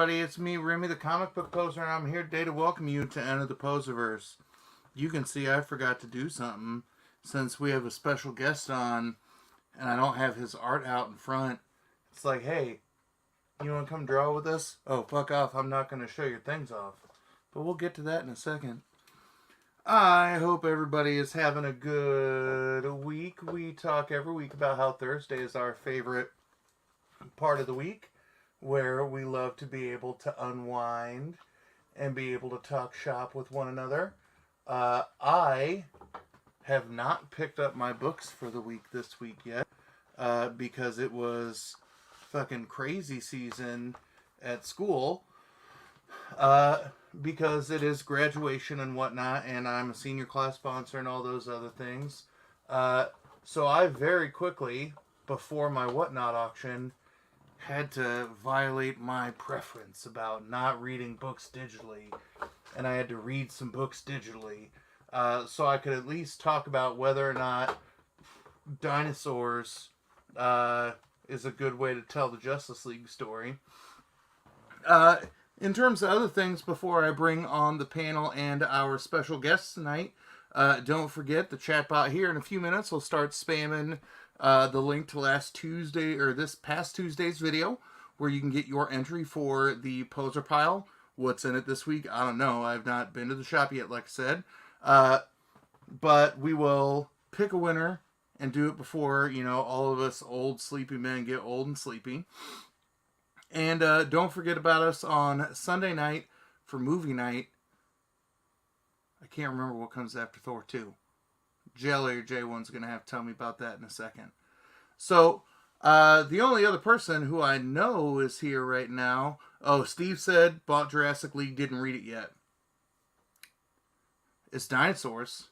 everybody, it's me, Remy, the comic book poser, and I'm here today to welcome you to Enter the Poserverse. You can see I forgot to do something since we have a special guest on, and I don't have his art out in front. It's like, hey, you want to come draw with us? Oh, fuck off, I'm not going to show your things off. But we'll get to that in a second. I hope everybody is having a good week. We talk every week about how Thursday is our favorite part of the week, where we love to be able to unwind and be able to talk shop with one another. I have not picked up my books for the week this week yet, because it was fucking crazy season at school, because it is graduation and whatnot, and I'm a senior class sponsor and all those other things. So I very quickly, before my whatnot auction, had to violate my preference about not reading books digitally, and I had to read some books digitally, so I could at least talk about whether or not Dinosaurs is a good way to tell the Justice League story. In terms of other things, before I bring on the panel and our special guests tonight, don't forget the chatbot here in a few minutes will start spamming the link to last Tuesday, or this past Tuesday's video, where you can get your entry for the poser pile. What's in it this week? I don't know. I've not been to the shop yet, like I said. But we will pick a winner and do it before, all of us old sleepy men get old and sleepy. And don't forget about us on Sunday night for movie night. I can't remember what comes after Thor 2. Jelly or J1's going to have to tell me about that in a second. So, the only other person who I know is here right now... Oh, Steve said, bought Jurassic League, didn't read it yet. It's Dinosaurs.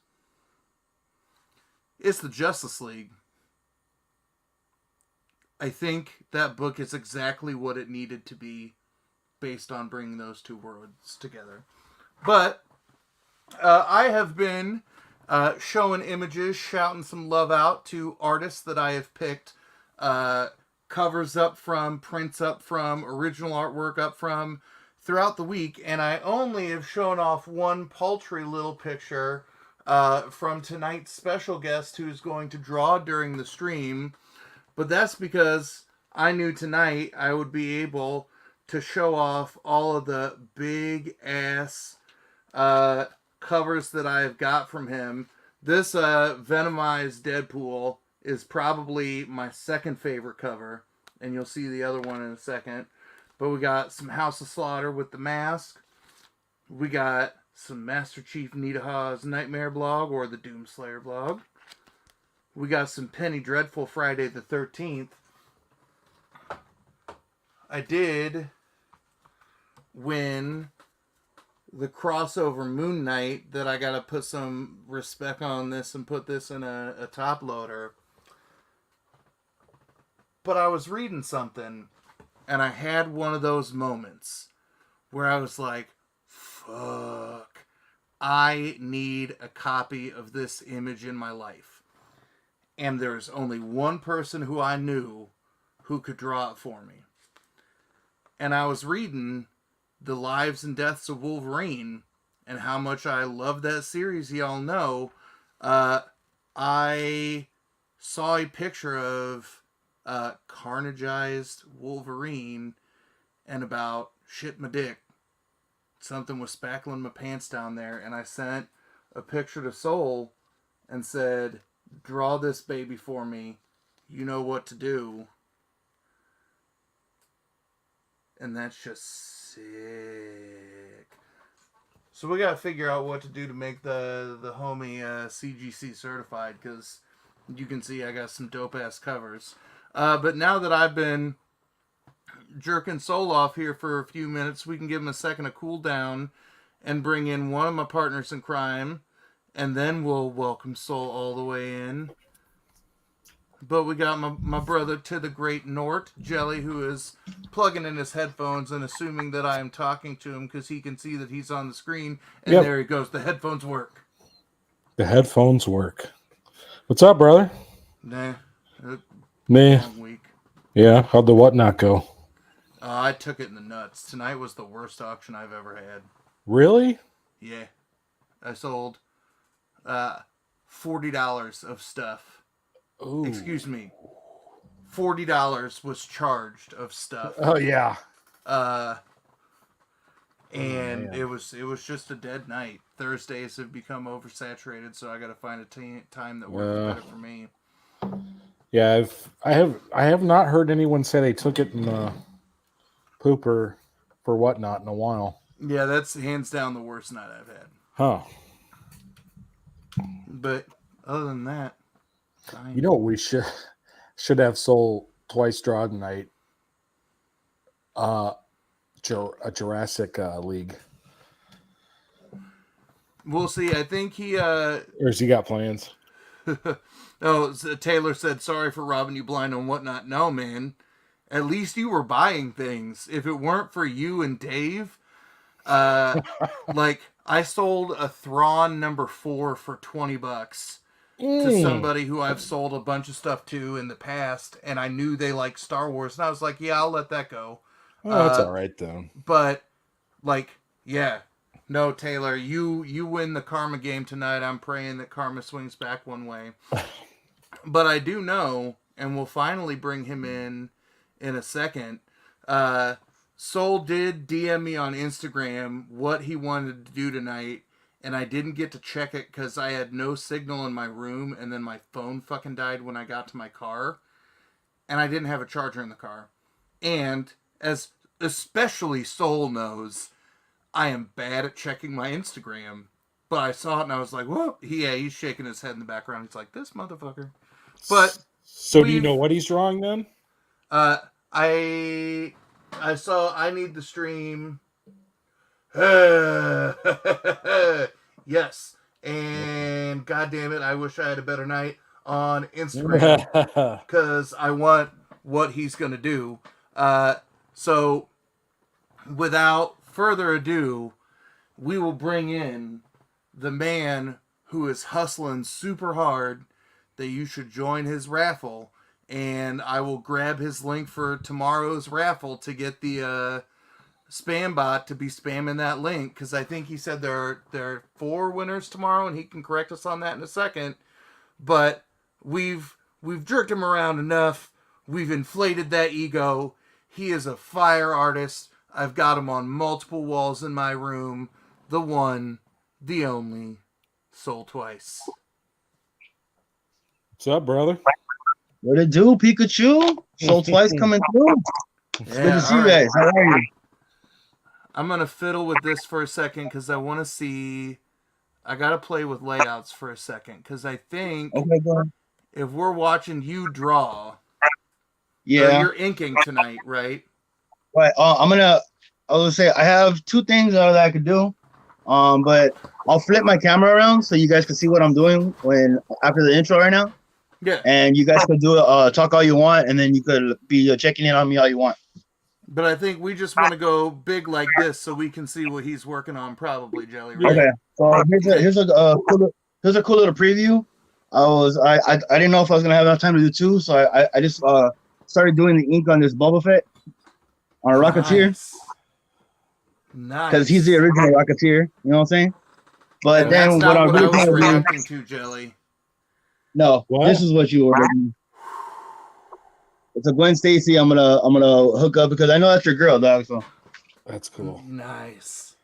It's the Justice League. I think that book is exactly what it needed to be based on bringing those two worlds together. But, I have been... showing images, shouting some love out to artists that I have picked covers up from, prints up from, original artwork up from throughout the week. And I only have shown off one paltry little picture from tonight's special guest who's going to draw during the stream. But that's because I knew tonight I would be able to show off all of the big ass covers that I've got from him. This Venomized Deadpool is probably my second favorite cover, and you'll see the other one in a second. But we got some House of Slaughter with the mask. We got some Master Chief Nitaha's Nightmare blog, or the Doomslayer blog. We got some Penny Dreadful Friday the 13th. I did win the crossover Moon Knight that I gotta put some respect on this and put this in a top loader. But I was reading something and I had one of those moments where I was like, fuck, I need a copy of this image in my life. And there's only one person who I knew who could draw it for me. And I was reading The Lives and Deaths of Wolverine, and how much I love that series, y'all know. I saw a picture of carnageized Wolverine, and about shit my dick. Something was spackling my pants down there, and I sent a picture to Soul and said, draw this baby for me. You know what to do. And that's just sick. So we gotta figure out what to do to make the homie CGC certified, because you can see I got some dope ass covers. But now that I've been jerking Soul off here for a few minutes, we can give him a second to cool down and bring in one of my partners in crime, and then we'll welcome Soul all the way in. But we got my brother to the great Nort, Jelly, who is plugging in his headphones and assuming that I am talking to him because he can see that he's on the screen. And yep. There he goes. The headphones work. The headphones work. What's up, brother? Nah. Long week. Yeah. How'd the whatnot go? I took it in the nuts. Tonight was the worst auction I've ever had. Really? Yeah. I sold $40 of stuff. Ooh. Excuse me. $40 was charged of stuff. Oh yeah. And it was just a dead night. Thursdays have become oversaturated, so I got to find a time that works better for me. Yeah, I have not heard anyone say they took it in the pooper for whatnot in a while. Yeah, that's hands down the worst night I've had. Huh. But other than that, you know what we should have sold twice draw tonight? A Jurassic League. We'll see. I think he or has he got plans? Oh, Taylor said, sorry for robbing you blind and whatnot. No, man. At least you were buying things. If it weren't for you and Dave, like, I sold a Thrawn number 4 for $20 to somebody who I've sold a bunch of stuff to in the past, and I knew they liked Star Wars, and I was like, yeah, I'll let that go. Oh, that's all right, though. But, like, yeah. No, Taylor, you win the karma game tonight. I'm praying that karma swings back one way. But I do know, and we'll finally bring him in a second. Soul did DM me on Instagram what he wanted to do tonight, and I didn't get to check it because I had no signal in my room, and then my phone fucking died when I got to my car, and I didn't have a charger in the car. And, as especially Soul knows, I am bad at checking my Instagram. But I saw it and I was like, whoa. He's shaking his head in the background. He's like, this motherfucker. But so do you know what he's drawing then? I saw I Need the Stream. Yes. And God damn it, I wish I had a better night on Instagram. Because I want what he's going to do. So without further ado, we will bring in the man who is hustling super hard that you should join his raffle, and I will grab his link for tomorrow's raffle to get the spam bot to be spamming that link, because I think he said there are 4 winners tomorrow, and he can correct us on that in a second. But we've jerked him around enough. We've inflated that ego. He is a fire artist. I've got him on multiple walls in my room. The one, the only, Soul Twice. What's up, brother? What it do, Pikachu? Soul Twice coming through. It's good to see you guys. How are you? I'm going to fiddle with this for a second because I want to see... I got to play with layouts for a second because I think if we're watching you draw... Yeah. You're inking tonight, right? Right. I was say I have 2 things that I could do. But I'll flip my camera around so you guys can see what I'm doing after the intro right now. Yeah. And you guys could do talk all you want, and then you could be checking in on me all you want. But I think we just want to go big like this so we can see what he's working on, probably, Jelly. Right? Okay. So here's a cool little preview. I didn't know if I was gonna have enough time to do 2, so I just started doing the ink on this Boba Fett on a Rocketeer. Nice. Because he's the original Rocketeer, you know what I'm saying? But and then what I really was reacting to, Jelly. No, this is what you were doing. It's a Gwen Stacy. I'm gonna hook up because I know that's your girl, dog. So that's cool. Nice.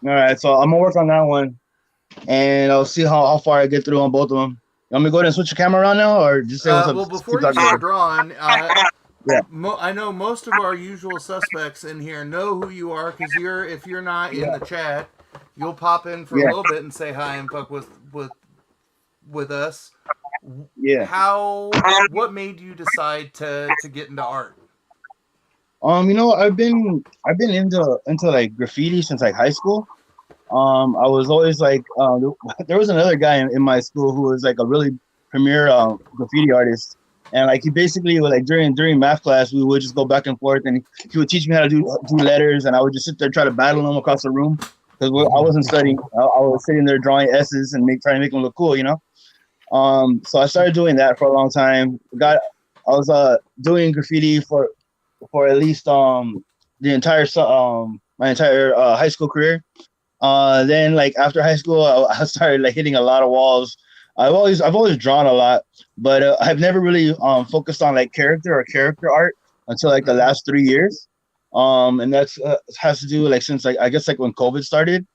All right, so I'm gonna work on that one, and I'll see how far I get through on both of them. You want me to go ahead and switch the camera around now, or just say what's up? Well, before you start drawing, yeah. I know most of our usual suspects in here know who you are because if you're not in the chat, you'll pop in for a little bit and say hi and fuck with us. Yeah. What made you decide to get into art? You know, I've been into like graffiti since like high school. I was always like, there was another guy in my school who was like a really premier graffiti artist, and like he basically was like during math class we would just go back and forth, and he would teach me how to do letters, and I would just sit there and try to battle him across the room because I wasn't studying. I was sitting there drawing S's and trying to make them look cool, you know. So I started doing that for a long time. I was doing graffiti for for at least the entire my entire high school career. Then like after high school, I started like hitting a lot of walls. I've always drawn a lot, but I've never really focused on like character art until like the last 3 years. And that's has to do like since like I guess like when COVID started,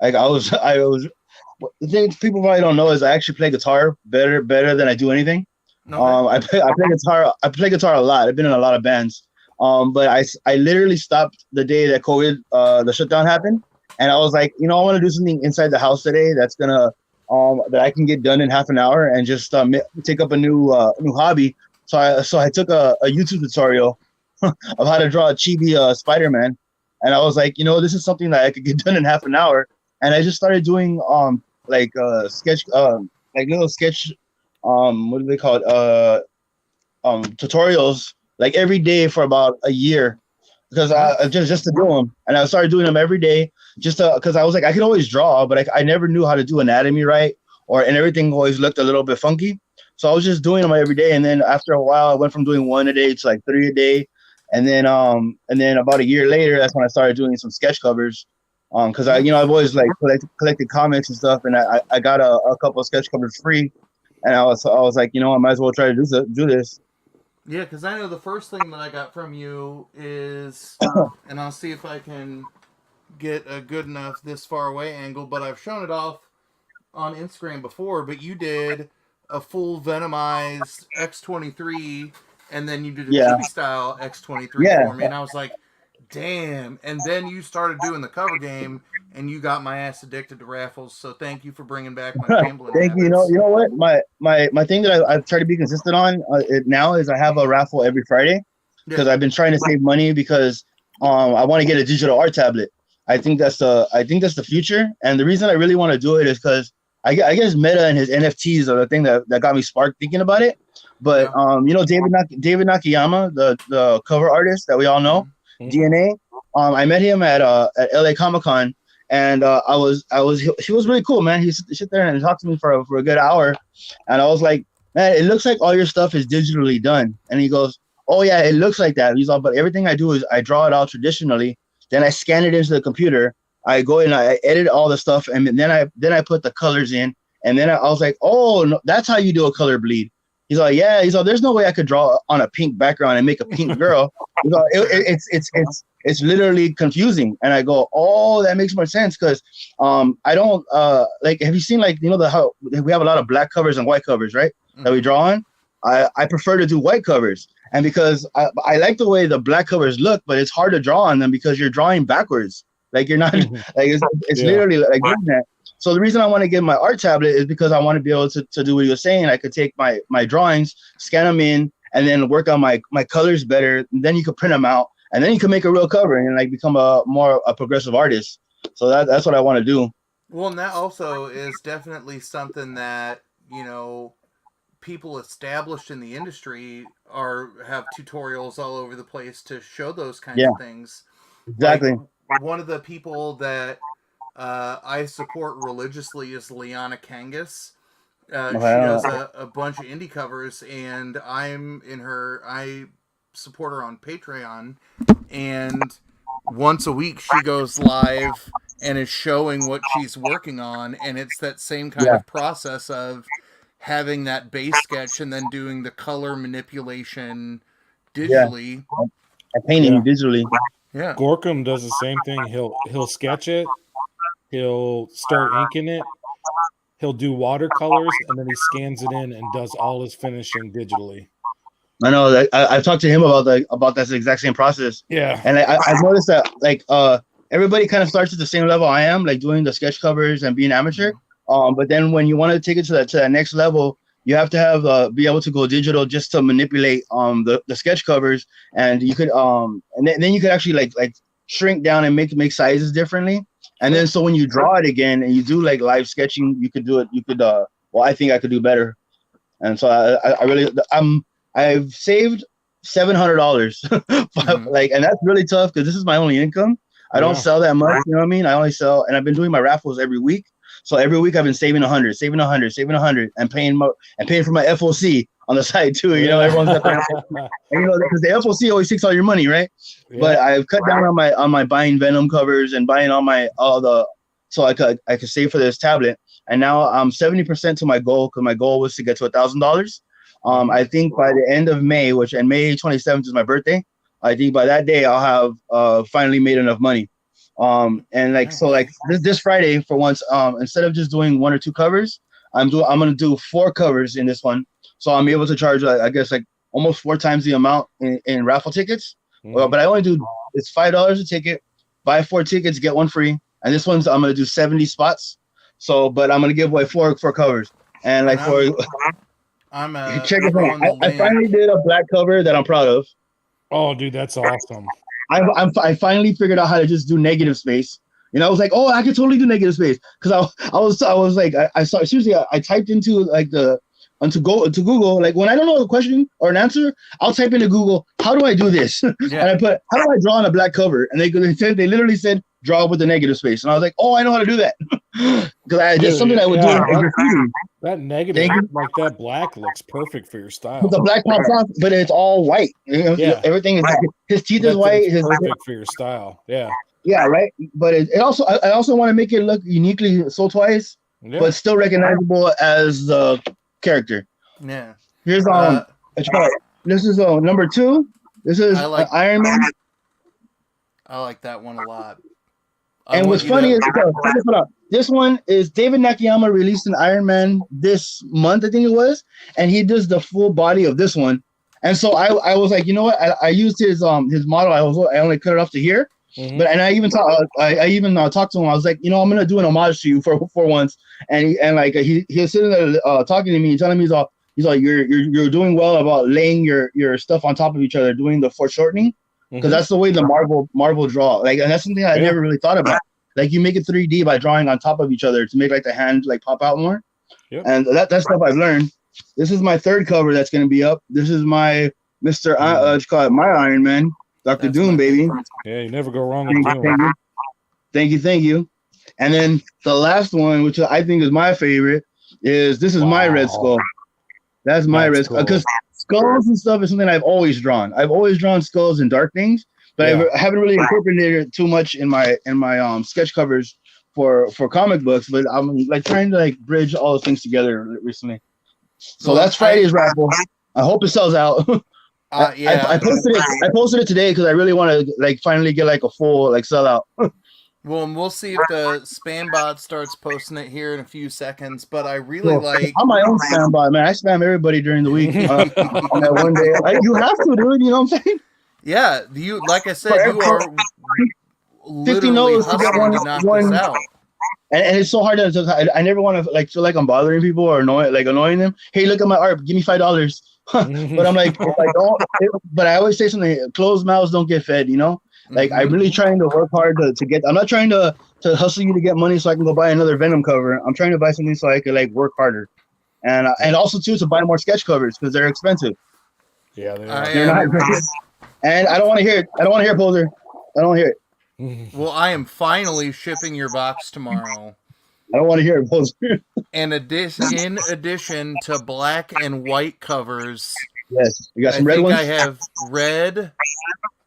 like I was the thing people probably don't know is I actually play guitar better than I do anything. Okay. I play guitar a lot. I've been in a lot of bands. But I literally stopped the day that COVID the shutdown happened, and I was like, you know, I want to do something inside the house today that's gonna that I can get done in half an hour and just take up a new hobby. So I took a YouTube tutorial of how to draw a chibi Spider-Man, and I was like, you know, this is something that I could get done in half an hour, and I just started doing sketch like little sketch what do they call it tutorials like every day for about a year because I just to do them, and I started doing them every day just because I was like I could always draw, but I never knew how to do anatomy right, and everything always looked a little bit funky. So I was just doing them every day, and then after a while, I went from doing one a day to like 3 a day, and then about a year later, that's when I started doing some sketch covers, because I've always like collected comics and stuff, and I got a couple of sketch covers free, and I was like, you know, I might as well try to do this. Yeah, because I know the first thing that I got from you is, and I'll see if I can get a good enough this far away angle, but I've shown it off on Instagram before, but you did a full Venomized X-23, and then you did a chibi style X-23 for me, and I was like, damn. And then you started doing the cover game, and you got my ass addicted to raffles, so thank you for bringing back my gambling Thank you. You know what? My thing that I've tried to be consistent on now is I have a raffle every Friday because I've been trying to save money because I want to get a digital art tablet. I think that's the future, and the reason I really want to do it is because I guess Meta and his NFTs are the thing that got me sparked thinking about it. But you know, David Nakayama, the cover artist that we all know, DNA. I met him at LA Comic Con, and he was really cool, man. He sit there and talked to me for a good hour, and I was like, man, it looks like all your stuff is digitally done. And he goes, oh yeah, it looks like that. He's all, but everything I do is I draw it out traditionally, then I scan it into the computer. I go in, I edit all the stuff, and then I put the colors in, and then I was like, oh, no, that's how you do a color bleed. He's like, yeah. He's like, there's no way I could draw on a pink background and make a pink girl. He's like, it's literally confusing. And I go, oh, that makes more sense because I don't like. Have you seen like how we have a lot of black covers and white covers, right? That we draw on. I prefer to do white covers, and because I like the way the black covers look, but it's hard to draw on them because you're drawing backwards. Like you're not like it's literally like doing that. So the reason I want to get my art tablet is because I want to be able to do what you're saying. I could take my drawings, scan them in, and then work on my colors better. And then you could print them out, and then you can make a real cover and like become a progressive artist. So that's what I want to do. Well, and that also is definitely something that people established in the industry have tutorials all over the place to show those kinds of things. Exactly. Like, one of the people that I support religiously is Liana Kangas. She does a bunch of indie covers, and I support her on Patreon, and once a week she goes live and is showing what she's working on, and it's that same kind of process of having that base sketch and then doing the color manipulation digitally. And painting digitally. Yeah. Gorkum does the same thing. He'll sketch it. He'll start inking it. He'll do watercolors, and then he scans it in and does all his finishing digitally. I know. I've talked to him about that exact same process. Yeah. And I've noticed that like everybody kind of starts at the same level I am, like doing the sketch covers and being amateur. But then when you want to take it to that next level, you have to have be able to go digital just to manipulate the sketch covers, and you could and then you could actually like shrink down and make sizes differently. And then so when you draw it again and you do like live sketching, you could do it. You could well, I think I could do better. And so I've saved $700 like, and that's really tough because this is my only income. I don't sell that much, you know what I mean? I only sell, and I've been doing my raffles every week. So every week I've been saving 100, and paying for my FOC on the side too. You know, everyone's got their, and, you know, because the FOC always takes all your money, right? Yeah. But I've cut down on my buying Venom covers and buying all the so I could save for this tablet. And now I'm 70% to my goal, because my goal was to get to $1,000. I think by the end of May, and May 27th is my birthday, I think by that day I'll have finally made enough money. And like, so like this Friday for once, instead of just doing 1 or 2 covers, I'm gonna do 4 covers in this one. So I'm able to charge, I guess, like almost 4 times the amount in raffle tickets. But I only do, it's $5 a ticket, buy 4 tickets, get 1 free. And this one's, I'm gonna do 70 spots. So, but I'm gonna give away 4 covers. And like check it out. I finally did a black cover that I'm proud of. Oh, dude, that's awesome. I finally figured out how to just do negative space. You know, I was like, oh, I could totally do negative space, because I was like, I saw, seriously, I typed into like to Google, like when I don't know a question or an answer, I'll type into Google, how do I do this? And I put, how do I draw on a black cover? And they literally said, draw with the negative space. And I was like, oh, I know how to do that. Because that's something I would do in graffiti. That negative, like that black, looks perfect for your style. But the black pops off, but it's all white. You know, everything is like, his teeth is white. It's perfect for your style. Yeah. Yeah, right. But I also want to make it look uniquely Soul Twice, but still recognizable as the character. Yeah. Here's this is number 2. This is Iron Man. I like that one a lot. And what's funny is this one is David Nakayama released an Iron Man this month, I think it was, and he does the full body of this one. And so I was like, you know what? I used his model. I only cut it off to here. But I even talked to him. I was like, you know, I'm gonna do an homage to you for once. And like he was sitting there talking to me, telling me he's like you're doing well about laying your stuff on top of each other, doing the foreshortening, because that's the way the Marvel draw. Like, and that's something I never really thought about. Like, you make it 3D by drawing on top of each other to make like the hand like pop out more. And that's stuff I've learned. This is my 3rd cover that's gonna be up. This is my Mr. My Iron Man. Dr. Doom, baby. Yeah, you never go wrong with Doom. Thank you. And then the last one, which I think is my favorite, is my Red Skull. That's my Red Skull. Because skulls and stuff is something I've always drawn. I've always drawn skulls and dark things, but I haven't really incorporated it too much in my sketch covers for comic books. But I'm like trying to like bridge all those things together recently. So that's Friday's raffle. I hope it sells out. I posted it today because I really want to like finally get like a full like sellout. Well, and we'll see if the spam bot starts posting it here in a few seconds. But I really like. I'm my own spam bot, man. I spam everybody during the week. On that one day, you have to do it. You know what I'm saying? Yeah, you like I said, you are 50 notes to get one this out. And it's so hard to. I never want to like feel like I'm bothering people or annoying them. Hey, look at my art. Give me $5. But I'm like, if I don't. But I always say something. Closed mouths don't get fed. You know. Like, I'm really trying to work hard to get. I'm not trying to hustle you to get money so I can go buy another Venom cover. I'm trying to buy something so I can like work harder, and also too to buy more sketch covers because they're expensive. Yeah, they're not. And I don't want to hear it. I don't want to hear it, Poser. I don't want to hear it. Well, I am finally shipping your box tomorrow. I don't want to hear it, Poser. In addition to black and white covers. Yes, you got some red ones. I have red.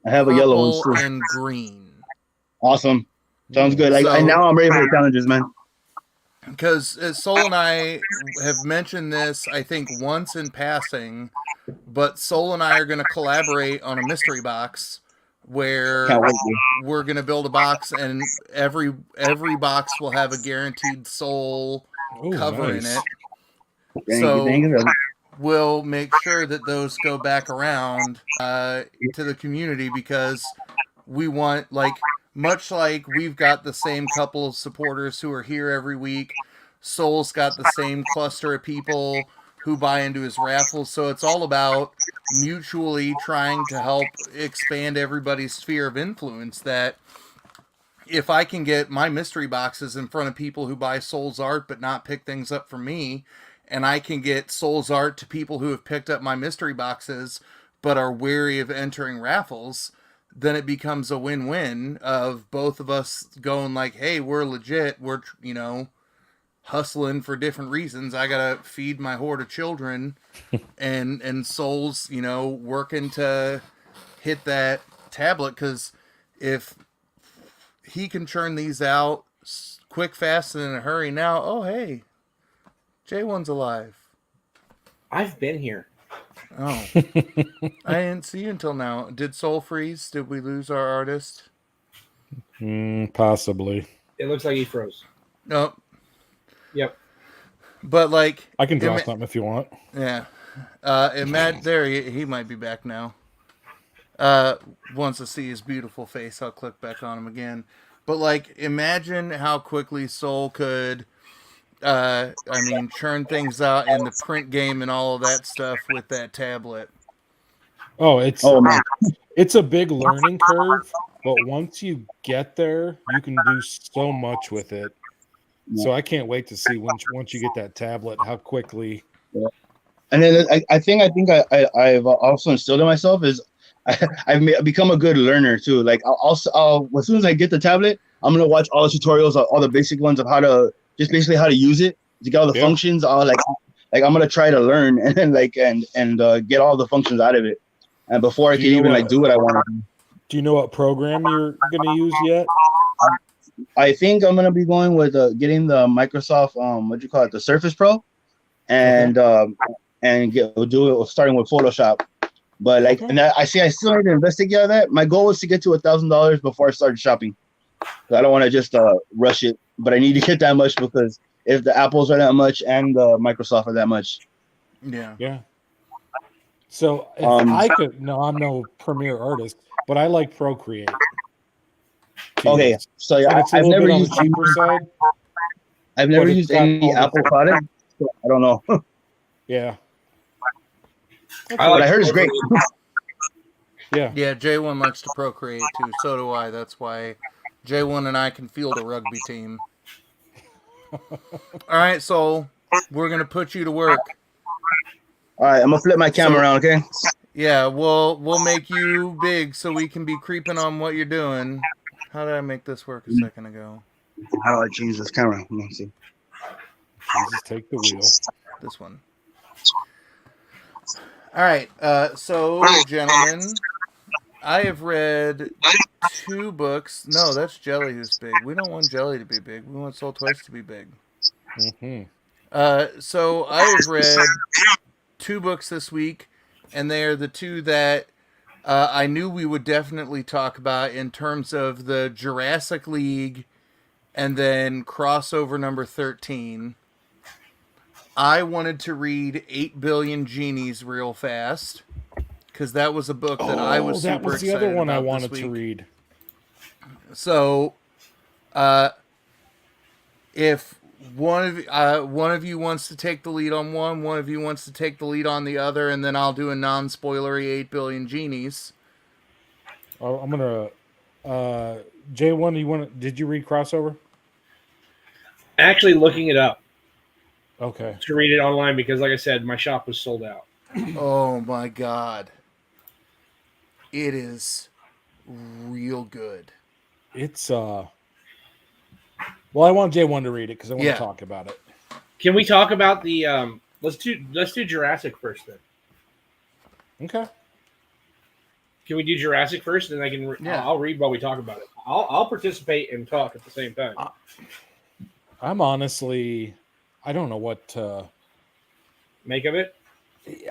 I have a yellow one too. And green. Awesome. Sounds good. Like, and now I'm ready for the challenges, man. Because Soul and I have mentioned this, I think, once in passing, but Soul and I are going to collaborate on a mystery box where we're going to build a box, and every box will have a guaranteed Soul cover in it. So we'll make sure that those go back around to the community, because we want, like, much like we've got the same couple of supporters who are here every week, Soul's got the same cluster of people who buy into his raffles. So it's all about mutually trying to help expand everybody's sphere of influence. That if I can get my mystery boxes in front of people who buy Soul's art but not pick things up from me, and I can get Soul's art to people who have picked up my mystery boxes but are wary of entering raffles, then it becomes a win-win of both of us going like, hey, we're legit. We're, hustling for different reasons. I gotta feed my horde of children, and Soul's, you know, working to hit that tablet, because if he can churn these out quick, fast, and in a hurry now, oh hey, J1's alive. I've been here. Oh, I didn't see you until now. Did Soul freeze? Did we lose our artist? Possibly. It looks like he froze. Nope. Yep. But like, I can draw something if you want. Yeah. Matt, there he might be back now. Once I see his beautiful face, I'll click back on him again. But like, imagine how quickly Soul could, churn things out in the print game and all of that stuff with that tablet. Oh, man. It's a big learning curve, but once you get there, you can do so much with it. So I can't wait to see once you get that tablet, how quickly. Yeah. And then I think I've also instilled in myself is I've become a good learner too. Like I'll as soon as I get the tablet, I'm gonna watch all the tutorials, all the basic ones of how to use it to get all the functions. I'll like I'm gonna try to learn and get all the functions out of it. And before I can even do what I want to do. Do you know what program you're gonna use yet? I think I'm gonna be going with getting the Microsoft the Surface Pro, and do it starting with Photoshop. But and I still need to investigate that. My goal was to get to $1,000 before I started shopping. So I don't want to just rush it, but I need to get that much because if the Apples are that much and the Microsoft are that much. Yeah. So if I could, I'm no Premiere artist, but I like Procreate. Okay, so I've never used any Apple product, so I don't know. Yeah. But I heard it's great. Yeah, J1 likes to Procreate too. So do I. That's why J1 and I can field a rugby team. All right, so we're gonna put you to work. All right, I'm gonna flip my camera around, okay? Yeah, we'll make you big so we can be creeping on what you're doing. How did I make this work a second ago? How do I change this camera? Let me see. Just take the wheel. This one. All right, so gentlemen, I have read 2 books. No, that's Jelly who's big. We don't want Jelly to be big. We want Soul Twice to be big. Mm-hmm. So I have read 2 books this week, and they are the 2 that I knew we would definitely talk about in terms of the Jurassic League and then crossover number 13. I wanted to read 8 Billion Genies real fast because that was a book that I was super excited about. That was the other one I wanted to read. So, if one of you wants to take the lead on one of you wants to take the lead on the other, and then I'll do a non-spoilery 8 Billion Genies. Oh, I'm gonna J1. Did you read crossover? Actually, looking it up. Okay. To read it online because, like I said, my shop was sold out. Oh my god, it is real good. It's Well, I want J1 to read it because I want to talk about it. Can we talk about the let's do Jurassic first then. Okay. Can we do Jurassic first, and I can I'll read while we talk about it. I'll participate and talk at the same time. I'm honestly, I don't know what to make of it.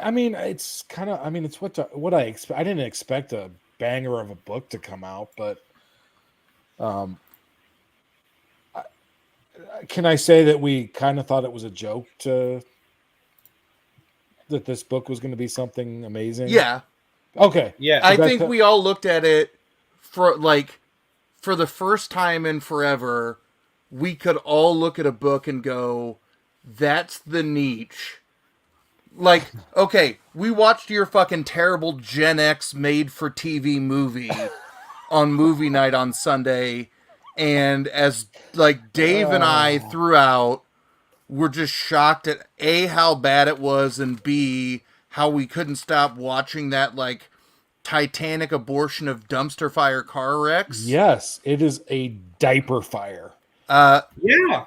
I mean, it's kind of. I mean, it's what I expect. I didn't expect a banger of a book to come out, but can I say that we kind of thought it was a joke that this book was going to be something amazing? Yeah. Okay. Yeah. I think we all looked at it for the first time in forever. We could all look at a book and go, that's the niche. Like, okay, we watched your fucking terrible Gen X made-for-TV movie on movie night on Sunday, and as, like, Dave and I throughout were just shocked at, A, how bad it was, and B, how we couldn't stop watching that, like, Titanic abortion of dumpster fire car wrecks. Yes, it is a diaper fire. Yeah.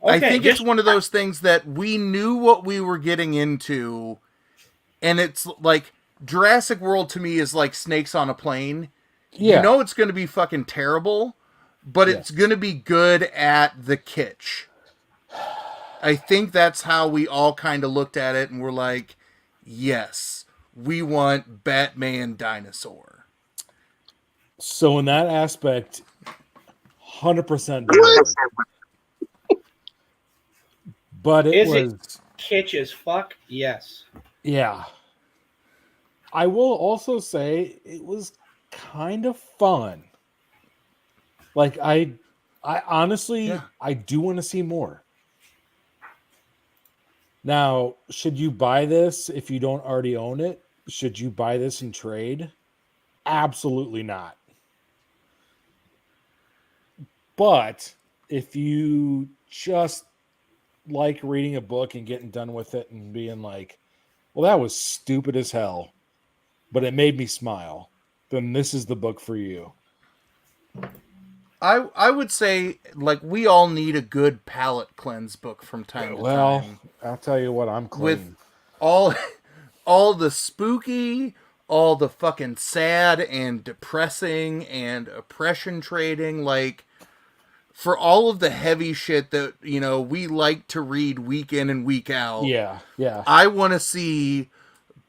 Okay, I think it's one of those things that we knew what we were getting into, and it's like Jurassic World to me is like Snakes on a Plane. Yeah. You know it's going to be fucking terrible, but it's going to be good at the kitsch. I think that's how we all kind of looked at it, and we're like, yes, we want Batman Dinosaur. So in that aspect, 100% delivered. But it was kitsch as fuck. Yes. Yeah. I will also say it was kind of fun. Like I honestly, I do want to see more. Now, should you buy this if you don't already own it? Should you buy this in trade? Absolutely not. But if you just like reading a book and getting done with it and being like, well, that was stupid as hell, but it made me smile, then this is the book for you. I would say, like, we all need a good palate cleanse book from time to time. Well, I'll tell you what, I'm clean. With all the spooky, all the fucking sad and depressing and oppression trading, like, for all of the heavy shit that, you know, we like to read week in and week out. Yeah. I want to see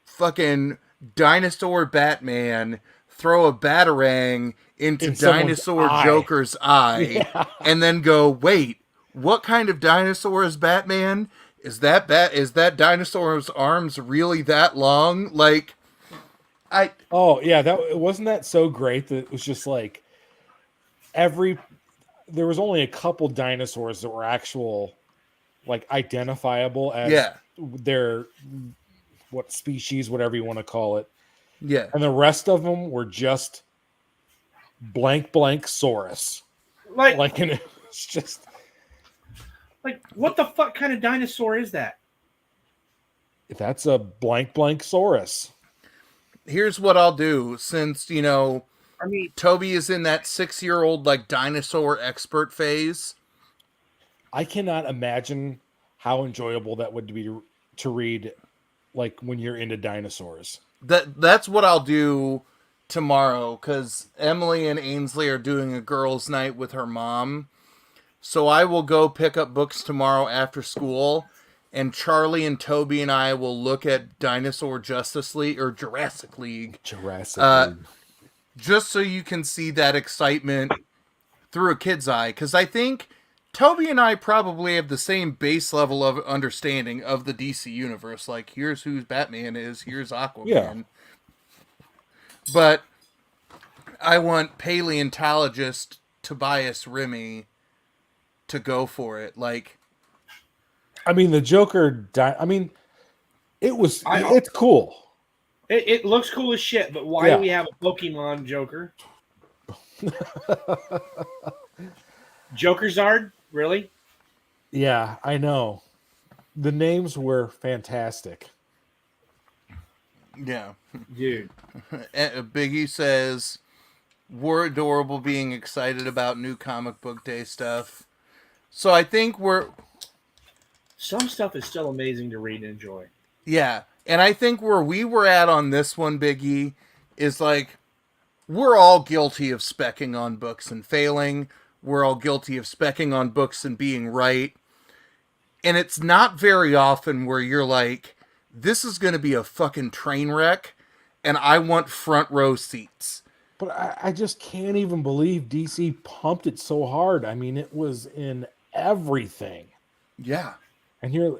fucking Dinosaur Batman throw a batarang into Dinosaur Joker's eye and then go, wait, what kind of dinosaur is Batman? Is that dinosaur's arms really that long? Like, that wasn't that so great that it was just like there was only a couple dinosaurs that were actual, like, identifiable as their what species, whatever you want to call it. Yeah. And the rest of them were just blank Saurus. It's just like, what the fuck kind of dinosaur is that? That's a blank Saurus. Here's what I'll do, since, you know, Toby is in that 6-year-old, like, dinosaur expert phase. I cannot imagine how enjoyable that would be to read, like, when you're into dinosaurs. That's what I'll do tomorrow, because Emily and Ainsley are doing a girls' night with her mom. So I will go pick up books tomorrow after school, and Charlie and Toby and I will look at Dinosaur Justice League, or Jurassic League. Just so you can see that excitement through a kid's eye. Because I think Toby and I probably have the same base level of understanding of the DC universe. Like, here's who Batman is, here's Aquaman. Yeah. But I want paleontologist Tobias Remy to go for it. Like, I mean, the Joker it's cool. It looks cool as shit, but why do we have a Pokemon Joker? Jokerzard? Really? Yeah, I know. The names were fantastic. Yeah. Dude. Biggie says, we're adorable being excited about new comic book day stuff. So I think some stuff is still amazing to read and enjoy. Yeah. And I think where we were at on this one, Biggie, is like, we're all guilty of specking on books and failing. We're all guilty of specking on books and being right. And it's not very often where you're like, this is going to be a fucking train wreck, and I want front row seats. But I just can't even believe DC pumped it so hard. I mean, it was in everything. Yeah. And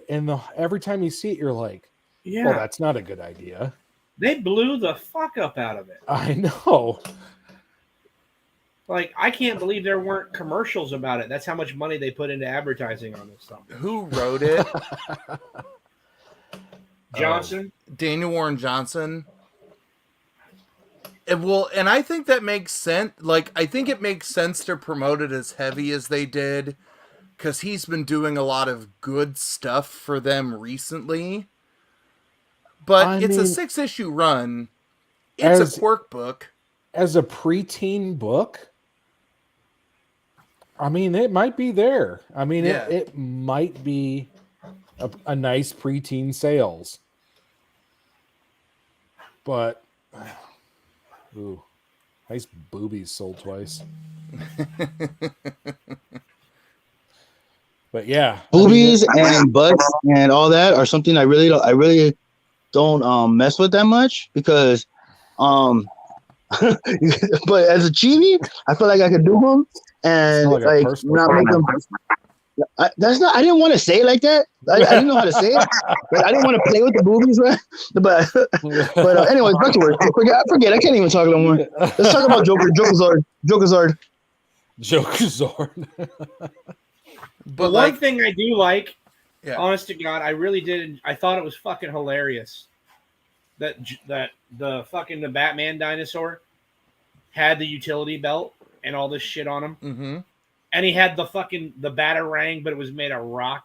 every time you see it, you're like, well, that's not a good idea. They blew the fuck up out of it. I know. Like, I can't believe there weren't commercials about it. That's how much money they put into advertising on this stuff. Who wrote it? Johnson. Daniel Warren Johnson. And I think that makes sense. Like, I think it makes sense to promote it as heavy as they did, because he's been doing a lot of good stuff for them recently. But it's a 6-issue run. It's a quirk book. As a preteen book, I mean, it might be there. I mean, Yeah. it might be a nice preteen sales. But, ooh, nice boobies sold twice. But yeah, Boobies and butts and all that are something I really don't mess with that much because but as a chibi, I feel like I could do them and like a like personal not make them. I didn't want to say it like that. I didn't know how to say it. Like, I didn't want to play with the boobies, right? But anyways, back to work. Forget. I can't even talk no more. Let's talk about Jokerzord. But one thing I do like, yeah. honest to God, I really did. I thought it was fucking hilarious that the Batman dinosaur had the utility belt and all this shit on him. Mm-hmm. And he had the Batarang, but it was made of rock.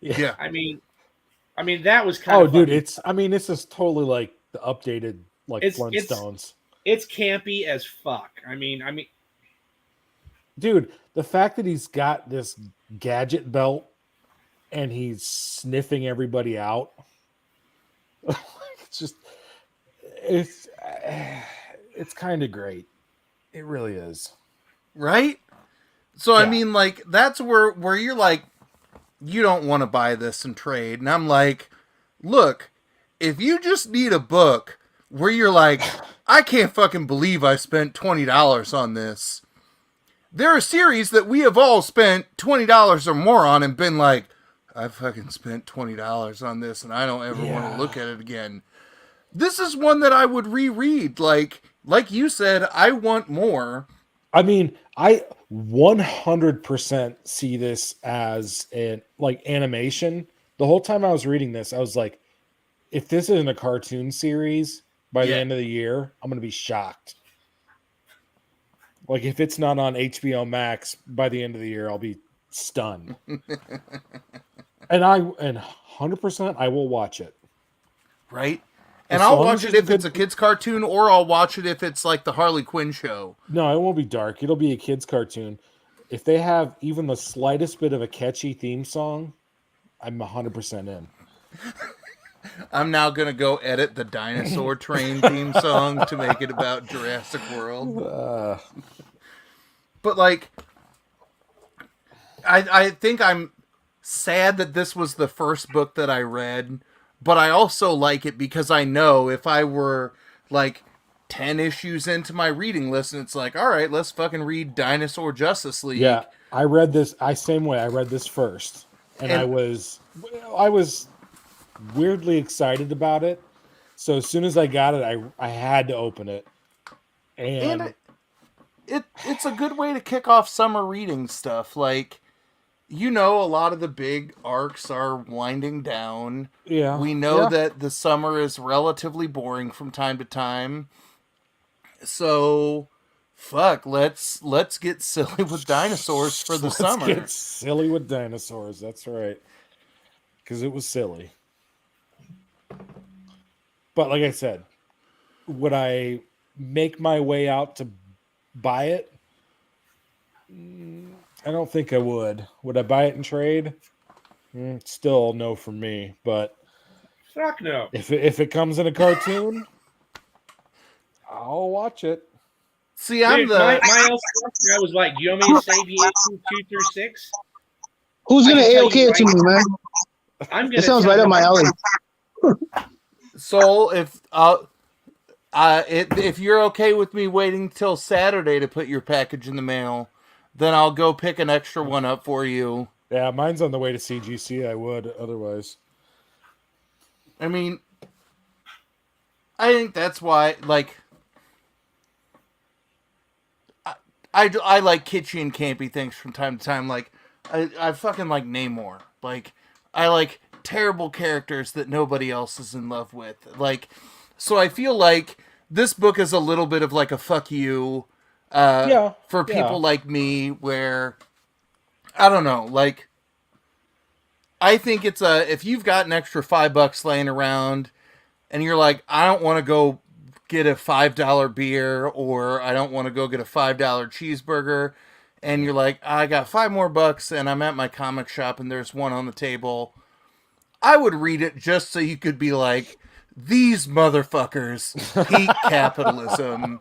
Yeah. I mean that was kind of. Oh, dude, it's just totally like the updated like Flintstones. It's campy as fuck. I mean, dude, the fact that he's got this gadget belt and he's sniffing everybody out. It's kind of great. It really is. Right? So, yeah. I mean, like, that's where you're like, you don't want to buy this and trade. And I'm like, look, if you just need a book where you're like, I can't fucking believe I spent $20 on this. There are series that we have all spent $20 or more on and been like, I fucking spent $20 on this and I don't ever want to look at it again. This is one that I would reread. Like you said, I want more. I mean, I 100% see this as an animation. The whole time I was reading this, I was like, if this isn't a cartoon series by the end of the year, I'm going to be shocked. Like, if it's not on HBO Max by the end of the year, I'll be stunned. and 100% I will watch it. Right? And I'll watch it if it's a kid's cartoon, or I'll watch it if it's like the Harley Quinn show. No, it won't be dark. It'll be a kid's cartoon. If they have even the slightest bit of a catchy theme song, I'm 100% in. I'm now going to go edit the Dinosaur Train theme song to make it about Jurassic World. But, like, I think I'm sad that this was the first book that I read, but I also like it because I know if I were, like, 10 issues into my reading list and it's like, all right, let's fucking read Dinosaur Justice League. Yeah, I read this, same way. I read this first. And I was weirdly excited about it. So as soon as I got it, I had to open it. And it's a good way to kick off summer reading stuff. Like, you know, a lot of the big arcs are winding down. Yeah. We know that the summer is relatively boring from time to time. So, fuck, let's get silly with dinosaurs for the summer. Let's get silly with dinosaurs. That's right. Because it was silly. But like I said, would I make my way out to buy it? I don't think I would. Would I buy it in trade? Still no for me. But fuck no. If it comes in a cartoon, I'll watch it. See, my I was like, do you want me to say the issues 2 through 6? Who's gonna AOK it to me, man? It sounds right up my alley. So if you're okay with me waiting till Saturday to put your package in the mail, then I'll go pick an extra one up for you. Yeah, mine's on the way to CGC. I would otherwise. I mean, I think that's why, like, I like kitschy and campy things from time to time. Like, I fucking like Namor. Like, I like terrible characters that nobody else is in love with. Like, so I feel like this book is a little bit of like a fuck you for people like me, where, I don't know, like, I think it's if you've got an extra $5 laying around and you're like, I don't want to go get a $5 beer, or I don't want to go get a $5 cheeseburger, and you're like, I got $5 more and I'm at my comic shop and there's one on the table, I would read it just so you could be like, these motherfuckers hate capitalism.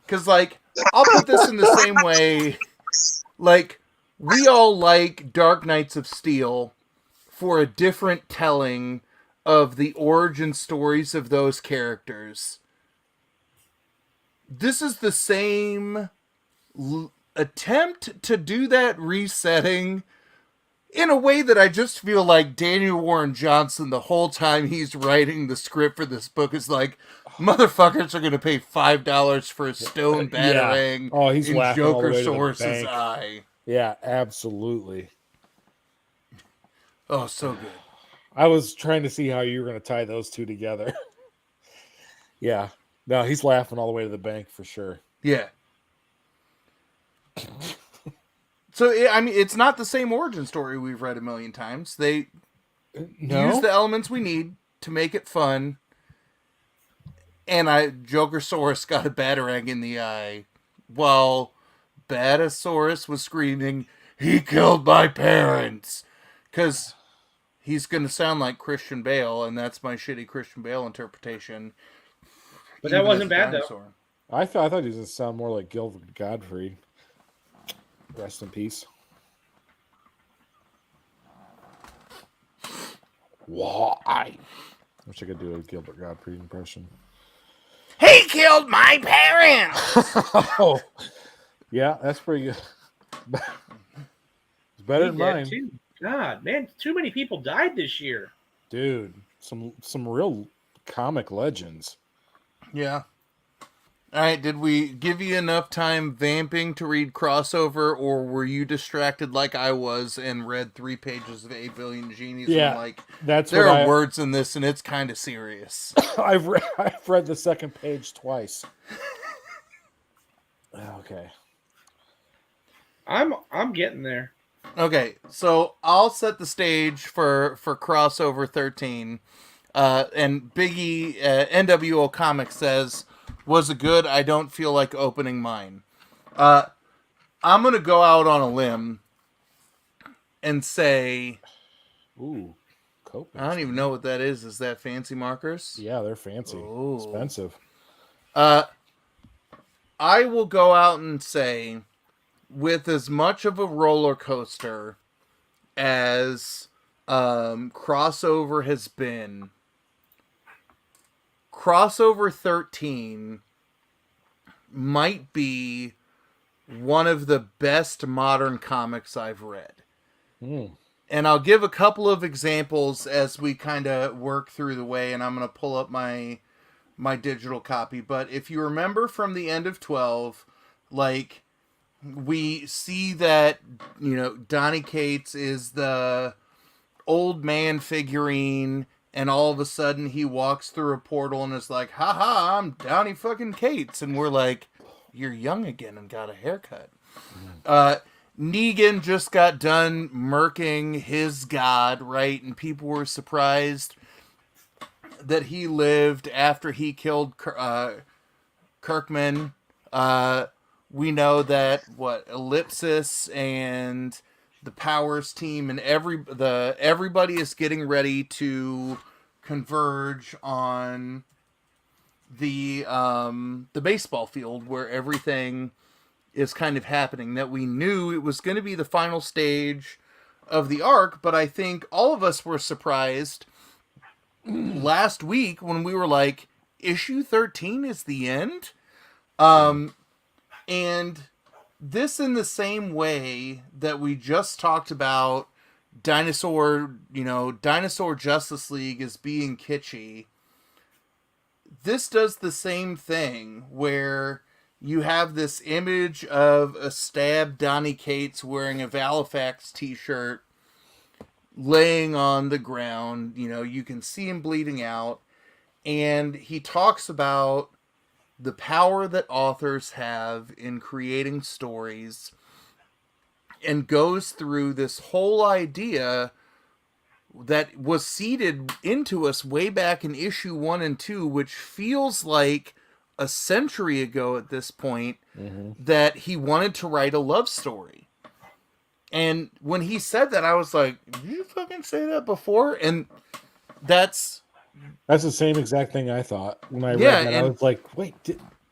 Because, like, I'll put this in the same way. Like, we all like Dark Knights of Steel for a different telling of the origin stories of those characters. This is the same attempt to do that resetting in a way that I just feel like Daniel Warren Johnson, the whole time he's writing the script for this book, is like, motherfuckers are going to pay $5 for a stone batarang he's in laughing all the way to the Joker-saurus's bank. eye. Yeah, absolutely. Oh, so good. I was trying to see how you were going to tie those two together. Yeah. No, he's laughing all the way to the bank for sure. Yeah. So, I mean, it's not the same origin story we've read a million times. They use the elements we need to make it fun. And Jokersaurus got a batarang in the eye while Batasaurus was screaming, he killed my parents! Because he's going to sound like Christian Bale, and that's my shitty Christian Bale interpretation. But that wasn't bad, though. I thought he was going to sound more like Gilbert Gottfried. Rest in peace. Why? Wish I could do a Gilbert Gottfried impression. He killed my parents! Oh, yeah, that's pretty good. It's better than mine. Too. God, man, too many people died this year. Dude, some real comic legends. Yeah. All right, did we give you enough time vamping to read crossover, or were you distracted like I was and read 3 pages of 8 Billion Genies? Yeah, and like, that's there are words in this, and it's kind of serious. I've read the second page twice. Okay. I'm getting there. Okay, so I'll set the stage for crossover 13. And Biggie, NWO Comics says, was it good? I don't feel like opening mine. I'm going to go out on a limb and say... Ooh, Copics. I don't even know what that is. Is that fancy markers? Yeah, they're fancy. Ooh. Expensive. I will go out and say, with as much of a roller coaster as crossover has been, crossover 13 might be one of the best modern comics I've read. And I'll give a couple of examples as we kind of work through the way, and I'm going to pull up my digital copy. But if you remember from the end of 12, like, we see that, you know, Donny Cates is the old man figurine, and all of a sudden he walks through a portal and is like, haha, I'm Donny fucking Cates. And we're like, you're young again and got a haircut. Negan just got done murking his god, right? And people were surprised that he lived after he killed Kirkman. We know that Ellipsis and the Powers team and everybody is getting ready to converge on the baseball field where everything is kind of happening. That we knew it was going to be the final stage of the arc, but I think all of us were surprised last week when we were like, issue 13 is the end? And this, in the same way that we just talked about Dinosaur Justice League as being kitschy, this does the same thing where you have this image of a stabbed Donny Cates wearing a Valifax t-shirt laying on the ground. You know, you can see him bleeding out, and he talks about the power that authors have in creating stories, and goes through this whole idea that was seeded into us way back in issue 1 and 2, which feels like a century ago at this point Mm-hmm. that he wanted to write a love story. And when he said that, I was like, did you fucking say that before? And that's the same exact thing I thought when I Yeah, read that. I and- was like, wait,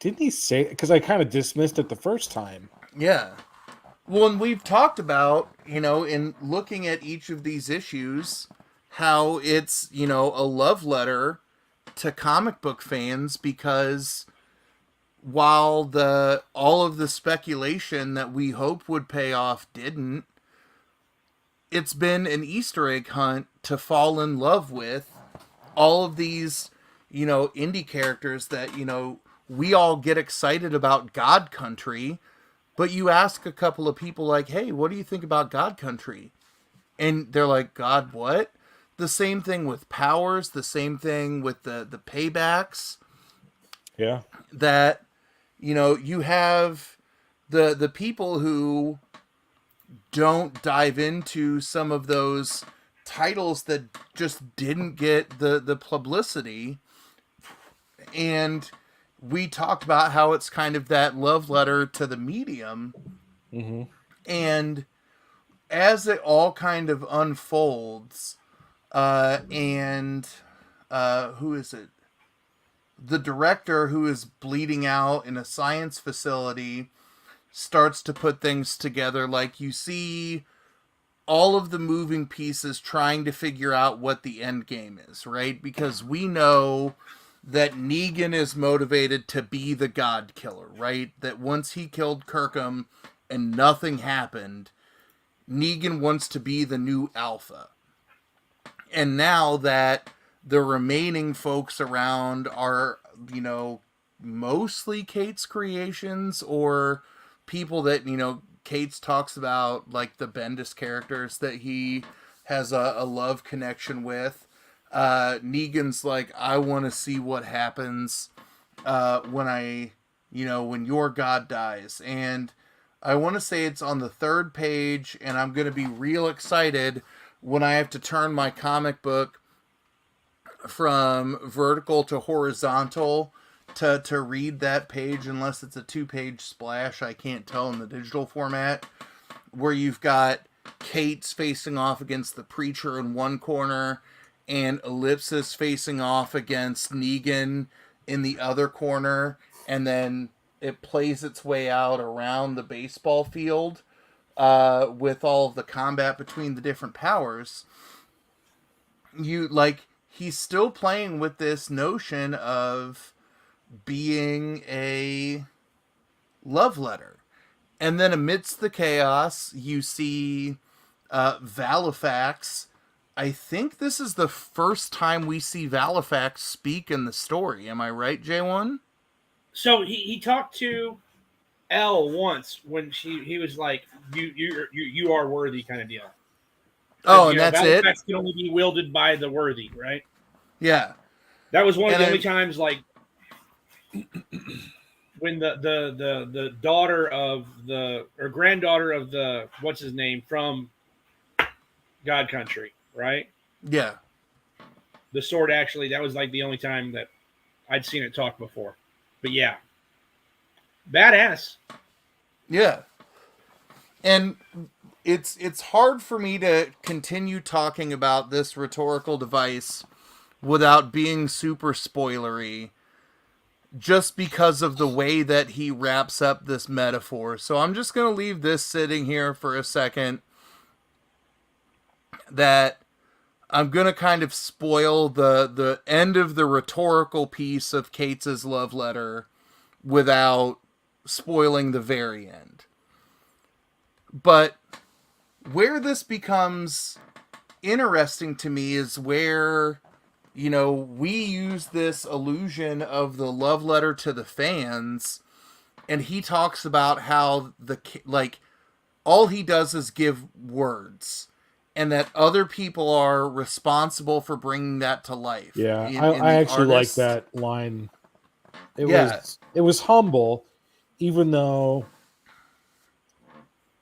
didn't he say it? Because I kind of dismissed it the first time. Yeah. Well, and we've talked about, in looking at each of these issues, how it's, a love letter to comic book fans, because while all of the speculation that we hoped would pay off didn't, it's been an Easter egg hunt to fall in love with all of these, indie characters that, we all get excited about God Country, but you ask a couple of people like, hey, what do you think about God Country? And they're like, God, what? The same thing with Powers, the same thing with the paybacks. Yeah. That, you have the people who don't dive into some of those titles that just didn't get the publicity. And we talked about how it's kind of that love letter to the medium. Mm-hmm. And as it all kind of unfolds, and who is it? The director, who is bleeding out in a science facility, starts to put things together. Like, you see all of the moving pieces trying to figure out what the end game is, right? Because we know that Negan is motivated to be the God Killer, right? That once he killed Kirkham and nothing happened, Negan wants to be the new Alpha. And now that the remaining folks around are, mostly Kate's creations, or people that, Kate's talks about, like the Bendis characters that he has a love connection with. Negan's like, I want to see what happens when your God dies. And I want to say it's on the 3rd page, and I'm going to be real excited when I have to turn my comic book from vertical to horizontal to read that page, unless it's a 2-page splash. I can't tell in the digital format, where you've got Kate's facing off against the Preacher in one corner, and Ellipsis facing off against Negan in the other corner, and then it plays its way out around the baseball field with all of the combat between the different powers. He's still playing with this notion of being a love letter. And then amidst the chaos, you see Valifax. I think this is the first time we see Valifax speak in the story. Am I right, J1? So he talked to Elle once when he was like, you are worthy, kind of deal. Oh, and that's it? Valifax can only be wielded by the worthy, right? Yeah. That was one of the only times, like, when the daughter of or granddaughter of the, what's his name, from God Country, right? Yeah. The sword, actually, that was like the only time that I'd seen it talk before. But yeah. Badass. Yeah. And it's hard for me to continue talking about this rhetorical device without being super spoilery, just because of the way that he wraps up this metaphor. So I'm just going to leave this sitting here for a second, that I'm going to kind of spoil the end of the rhetorical piece of Kate's love letter without spoiling the very end. But where this becomes interesting to me is where, we use this illusion of the love letter to the fans, and he talks about how all he does is give words, and that other people are responsible for bringing that to life. Yeah, I actually like that line. It was humble, even though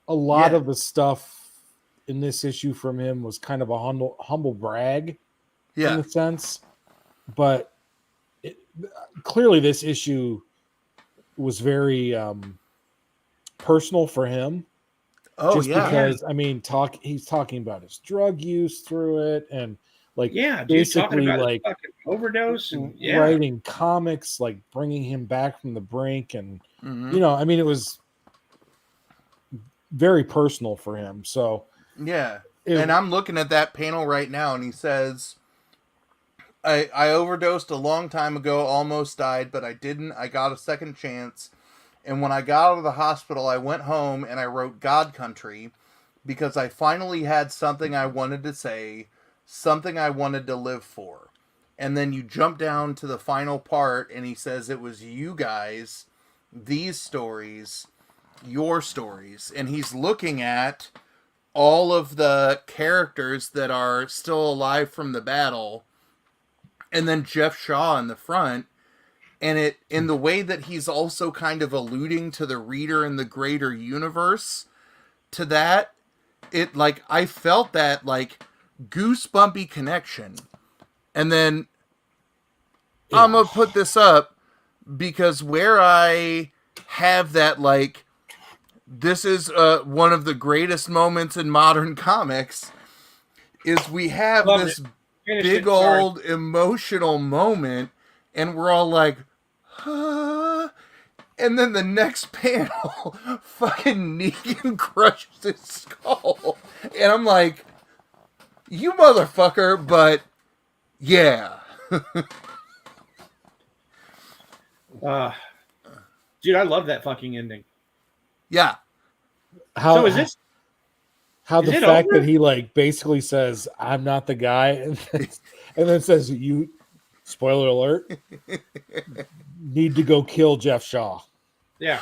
a lot of the stuff in this issue from him was kind of a humble brag, in a sense. But clearly, this issue was very personal for him. Oh just yeah. because I mean, he's talking about his drug use through it, and like Yeah, dude, basically talking about like his fucking overdose and writing comics, like bringing him back from the brink, and you know, I mean, it was very personal for him. So yeah, and I'm looking at that panel right now, and he says, I overdosed a long time ago, almost died, but I didn't. I got a second chance. And when I got out of the hospital, I went home and I wrote God Country because I finally had something I wanted to say, something I wanted to live for. And then you jump down to the final part, and he says it was you guys, these stories, your stories. And he's looking at all of the characters that are still alive from the battle, and then Jeff Shaw in the front. And it, in the way that he's also kind of alluding to the reader in the greater universe, to that, it, like, I felt that, like, goosebumpy connection. And then I'm gonna put this up because where I have that, like, this is one of the greatest moments in modern comics, is we have this big old emotional moment, and we're all like, huh? And then the next panel, fucking Negan crushes his skull. And I'm like, you motherfucker, but yeah. Dude, I love that fucking ending. Yeah. How is this? How the fact that he like basically says, "I'm not the guy," and then says, "You." Spoiler alert. Need to go kill Jeff Shaw. Yeah.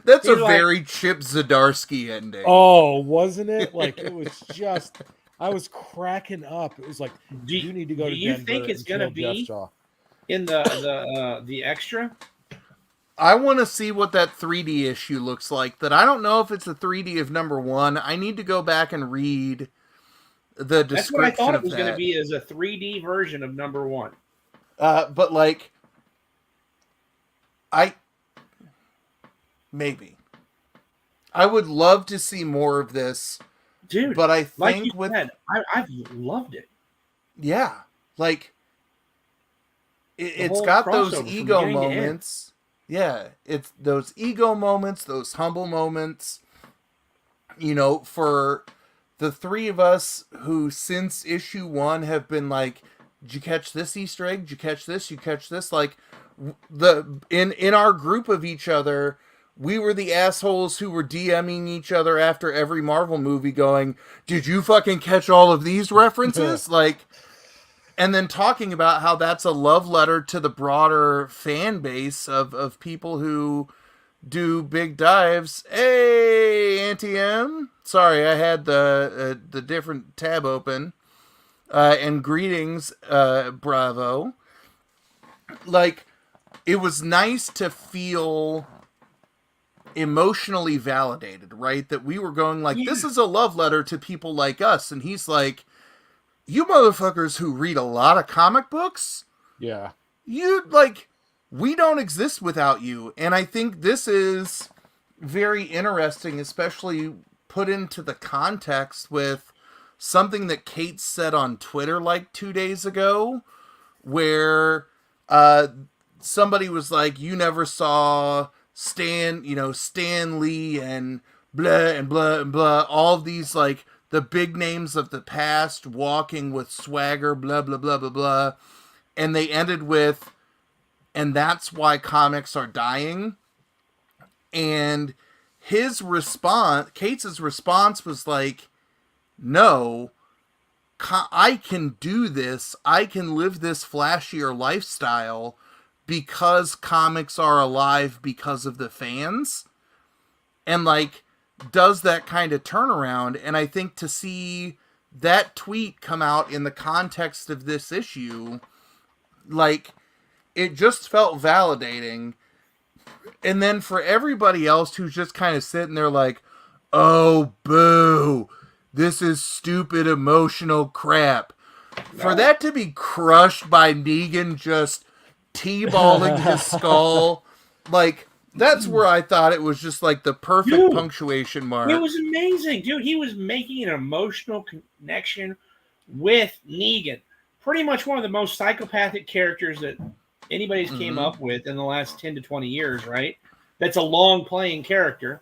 That's a very Chip Zdarsky ending. Oh, wasn't it? Like, it was just, I was cracking up. It was like, you need to go to Denver. Do you think it's going to be in the extra? I want to see what that 3D issue looks like. That I don't know if it's a 3D of #1. I need to go back and read the description. That's what I thought it was going to be, as a 3D version of #1. But like, maybe I would love to see more of this, dude. But I think like you said, I've loved it. Yeah, like it's got those ego moments. Yeah, it's those ego moments, those humble moments. You know, for the three of us who since issue 1 have been like, did you catch this Easter egg? Did you catch this? You catch this? Like, in our group of each other, we were the assholes who were DMing each other after every Marvel movie going, did you fucking catch all of these references? Like, and then talking about how that's a love letter to the broader fan base of people who do big dives. Hey, Auntie M. Sorry, I had the different tab open. And greetings, Bravo. Like, it was nice to feel emotionally validated, right? That we were going like, this is a love letter to people like us. And he's like, you motherfuckers who read a lot of comic books? Yeah. You, like, we don't exist without you. And I think this is very interesting, especially put into the context with something that Kate said on Twitter like 2 days ago, where somebody was like, you never saw Stan Lee and blah and blah and blah, all of these, like, the big names of the past walking with swagger, blah, blah, blah, blah, blah. And they ended with, and that's why comics are dying. And his response, Kate's response was like, no, I can do this. I can live this flashier lifestyle because comics are alive because of the fans. And, like, does that kind of turnaround. And I think to see that tweet come out in the context of this issue, like, it just felt validating. And then for everybody else who's just kind of sitting there like, oh, boo, this is stupid emotional crap. For that to be crushed by Negan just T-balling his skull, like, That's where I thought it was just like the perfect Dude, punctuation mark. It was amazing, dude. He was making an emotional connection with Negan. Pretty much one of the most psychopathic characters that anybody's came up with in the last 10 to 20 years, right? That's a long playing character,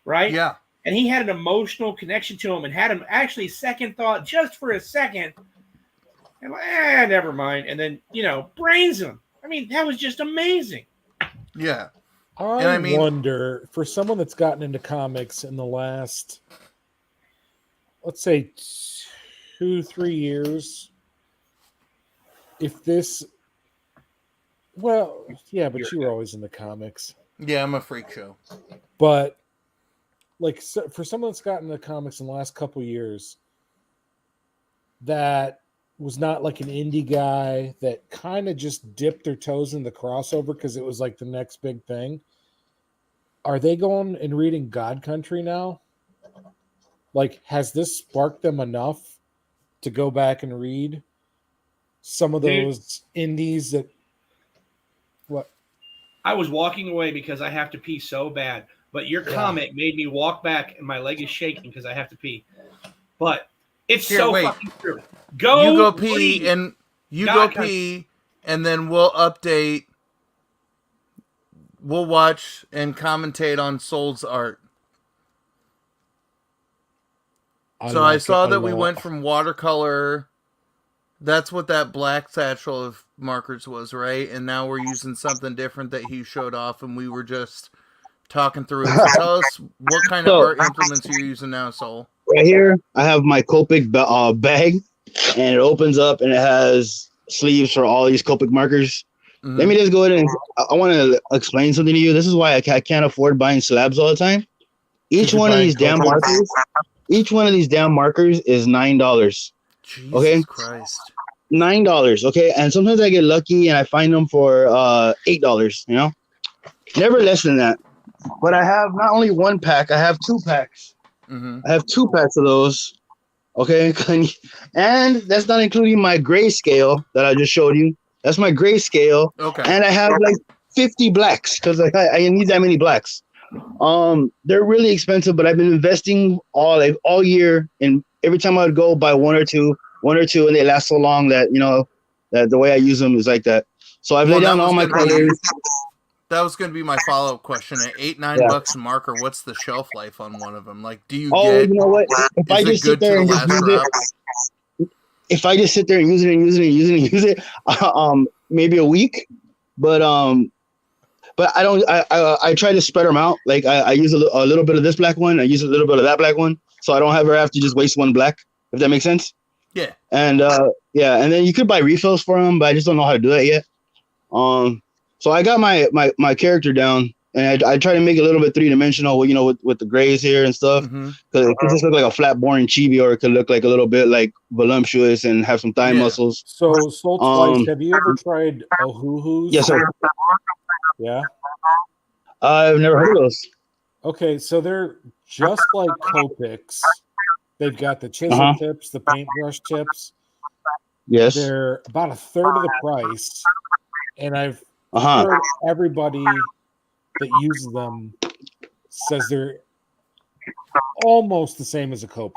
right? Yeah. And he had an emotional connection to him and had him actually second thought just for a second. And like, never mind. And then, brains him. I mean, that was just amazing. Yeah. I wonder, for someone that's gotten into comics in the last, let's say, 2-3 years, if this, well, yeah, but you were always in the comics. Yeah, I'm a freak show. But, like, so for someone that's gotten into comics in the last couple years, that was not like an indie guy that kind of just dipped their toes in the crossover because it was like the next big thing. Are they going and reading God Country now? Like, has this sparked them enough to go back and read some of those indies that... What? I was walking away because I have to pee so bad, but your comic made me walk back and my leg is shaking because I have to pee. But it's fucking true. You go pee and and then we'll update. We'll watch and commentate on Soul's art. I saw that we went from watercolor. That's what that black satchel of markers was, right? And now we're using something different that he showed off, and we were just talking through it. So tell us what kind of art implements you're using now, Soul. Right here, I have my Copic bag, and it opens up, and it has sleeves for all these Copic markers. Mm-hmm. Let me just go ahead and I want to explain something to you. This is why I can't afford buying slabs all the time. Each one of these damn markers is $9. Jesus okay, Christ. $9. Okay, and sometimes I get lucky and I find them for $8. Never less than that. But I have not only one pack, I have 2 packs. Mm-hmm. I have 2 packs of those. Okay, and that's not including my grayscale that I just showed you. That's my grayscale. Okay. And I have like 50 blacks because I need that many blacks. They're really expensive, but I've been investing all year, and every time I would go buy one or two, and they last so long that that the way I use them is like that. So I've laid down all my colors. That was going to be my follow-up question. At $8-9 a marker, what's the shelf life on one of them? Like, do you get? You know what? If I just sit there and just use it, if I just sit there and use it, maybe a week. But I don't. I try to spread them out. Like I use a little bit of this black one. I use a little bit of that black one, so I don't have to just waste one black. If that makes sense. Yeah. And and then you could buy refills for them, but I just don't know how to do that yet. So I got my character down, and I try to make it a little bit 3-dimensional, with the grays here and stuff. Because it could just look like a flat, boring chibi, or it could look like a little bit like voluptuous and have some thigh muscles. So, Soul Twice, have you ever tried Ohuhus? Yes, sir. Yeah? I've never heard of those. Okay, so they're just like Copics. They've got the chisel tips, the paintbrush tips. Yes. They're about a third of the price. And I've heard everybody that uses them says they're almost the same as a Copic.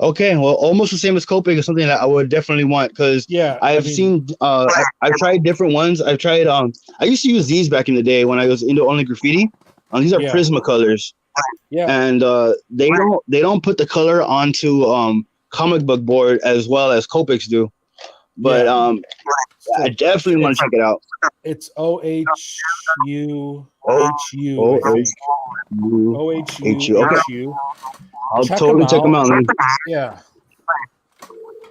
Okay, well, almost the same as Copic is something that I would definitely want, because I've tried different ones. I've tried I used to use these back in the day when I was into only graffiti. These are Prismacolors. Yeah. And they don't put the color onto comic book board as well as Copics do. But I definitely want to check it out. It's OHUHU. OHUHU. I'll totally check them out. Man. Yeah.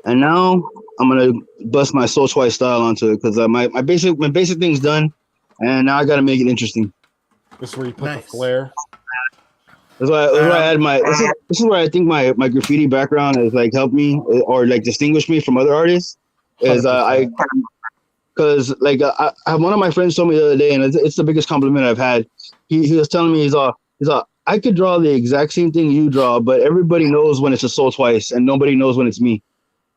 And now I'm gonna bust my Soul Twice style onto it, because my basic thing's done, and now I gotta make it interesting. This is where you put the flare. That's why I add my. This is where I think my graffiti background has like helped me or like distinguished me from other artists. Is because I one of my friends told me the other day, and it's the biggest compliment I've had. He was telling me he's all I could draw the exact same thing you draw, but everybody knows when it's a Soul Twice, and nobody knows when it's me.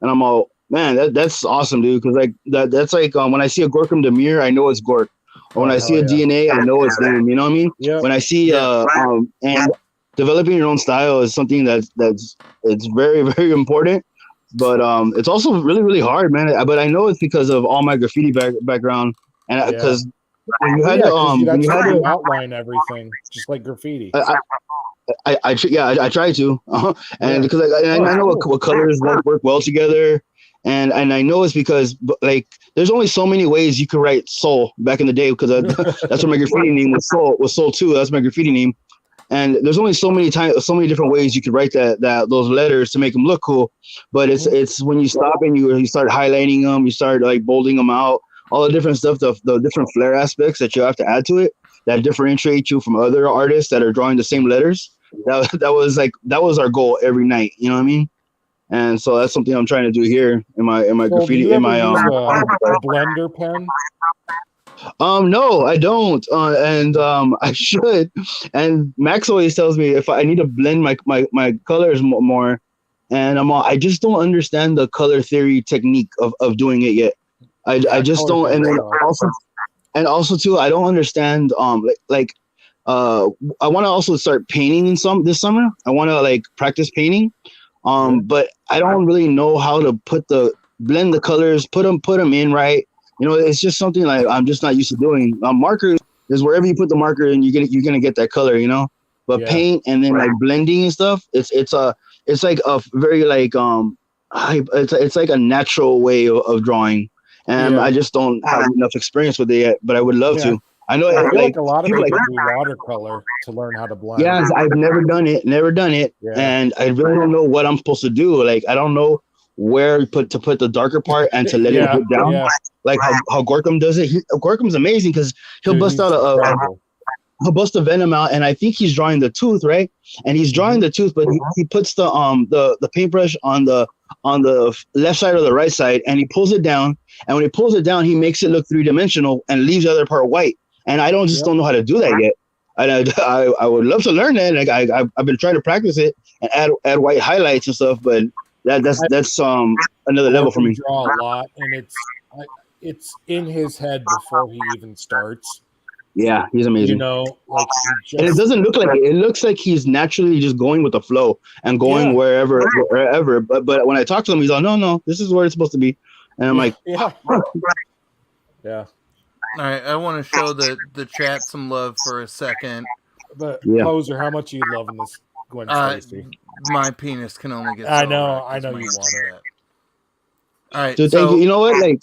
And I'm all, man, that's awesome, dude. Because that's like when I see a Gorkum Demir, I know it's Gork. Or when I see a DNA, I know it's them. You know what I mean? Yeah. When I see and developing your own style is something that's it's very, very important. But it's also really, really hard, man. But I know it's because of all my graffiti background, and because when you had to outline everything just like graffiti. I try to, and because I know what colors work well together, and I know it's because like there's only so many ways you could write soul back in the day, because that's what my graffiti name was soul 2. That's my graffiti name, and there's only so many different ways you could write those letters to make them look cool. But it's when you stop and you start highlighting them, you start like bolding them out, all the different stuff, the different flair aspects that you have to add to it that differentiate you from other artists that are drawing the same letters. That was our goal every night. You know what I mean? And so that's something I'm trying to do here in my graffiti. Do you ever use a blender pen? No, I don't, and I should. And Max always tells me if I need to blend my colors more, and I just don't understand the color theory technique of doing it yet. I just don't, and then also too, I don't understand I want to also start painting this summer. I want to like practice painting, but I don't really know how to blend the colors, put them in right. You know, it's just something like I'm just not used to doing. Markers is wherever you put the marker and you're gonna get that color, you know. But paint and then like blending and stuff, it's like a very like it's like a natural way of drawing, and I just don't have enough experience with it yet. But I would love to. I know I feel like a lot of people do watercolor to learn how to blend. Yeah, I've never done it, and I really don't know what I'm supposed to do. Like I don't know where to put the darker part and to let it put down. Yeah. Like how Gorkum does it. Gorkum's amazing because he'll bust out he'll bust the venom out, and I think he's drawing the tooth, right? And he's drawing the tooth, but he puts the paintbrush on the left side or the right side, and he pulls it down. And when he pulls it down, he makes it look 3-dimensional and leaves the other part white. And I don't know how to do that yet. And I would love to learn that. Like I've been trying to practice it and add white highlights and stuff, but that's another level for me. Draw a lot, and it's in his head before he even starts. Yeah, he's amazing. You know, like and it doesn't look like it. It looks like he's naturally just going with the flow and going wherever. But when I talk to him, he's like, no, this is where it's supposed to be. And I'm like, yeah. All right, I want to show the chat some love for a second. But Poser, how much are you loving this Gwen Stacy? My penis can only get. So I know you want it. All right, dude, thank you. You know what? Like,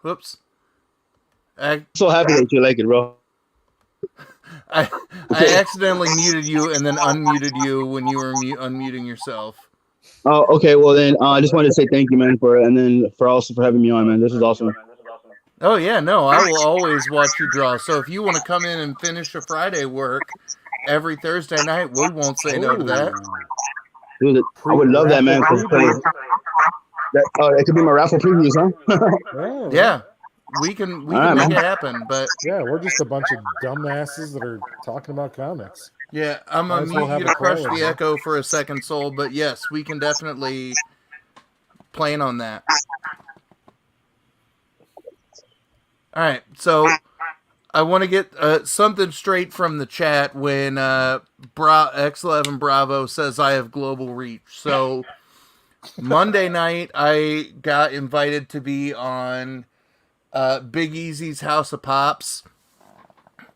whoops. I'm so happy that you like it, bro. I accidentally muted you and then unmuted you when you were unmuting yourself. Oh, okay. Well, then I just wanted to say thank you, man, and then for having me on, man. This is awesome. Oh yeah, no, I will always watch you draw. So if you want to come in and finish your Friday work every Thursday night, we won't say no to that. Dude, I would love that, man. That could be my raffle previews, huh? Yeah, we can make it happen. But yeah, we're just a bunch of dumbasses that are talking about comics. Yeah, I'm gonna need you to crush the echo for a second, Soul. But yes, we can definitely plan on that. All right, so I want to get something straight from the chat when X11 Bravo says I have global reach. So Monday night, I got invited to be on Big Easy's House of Pops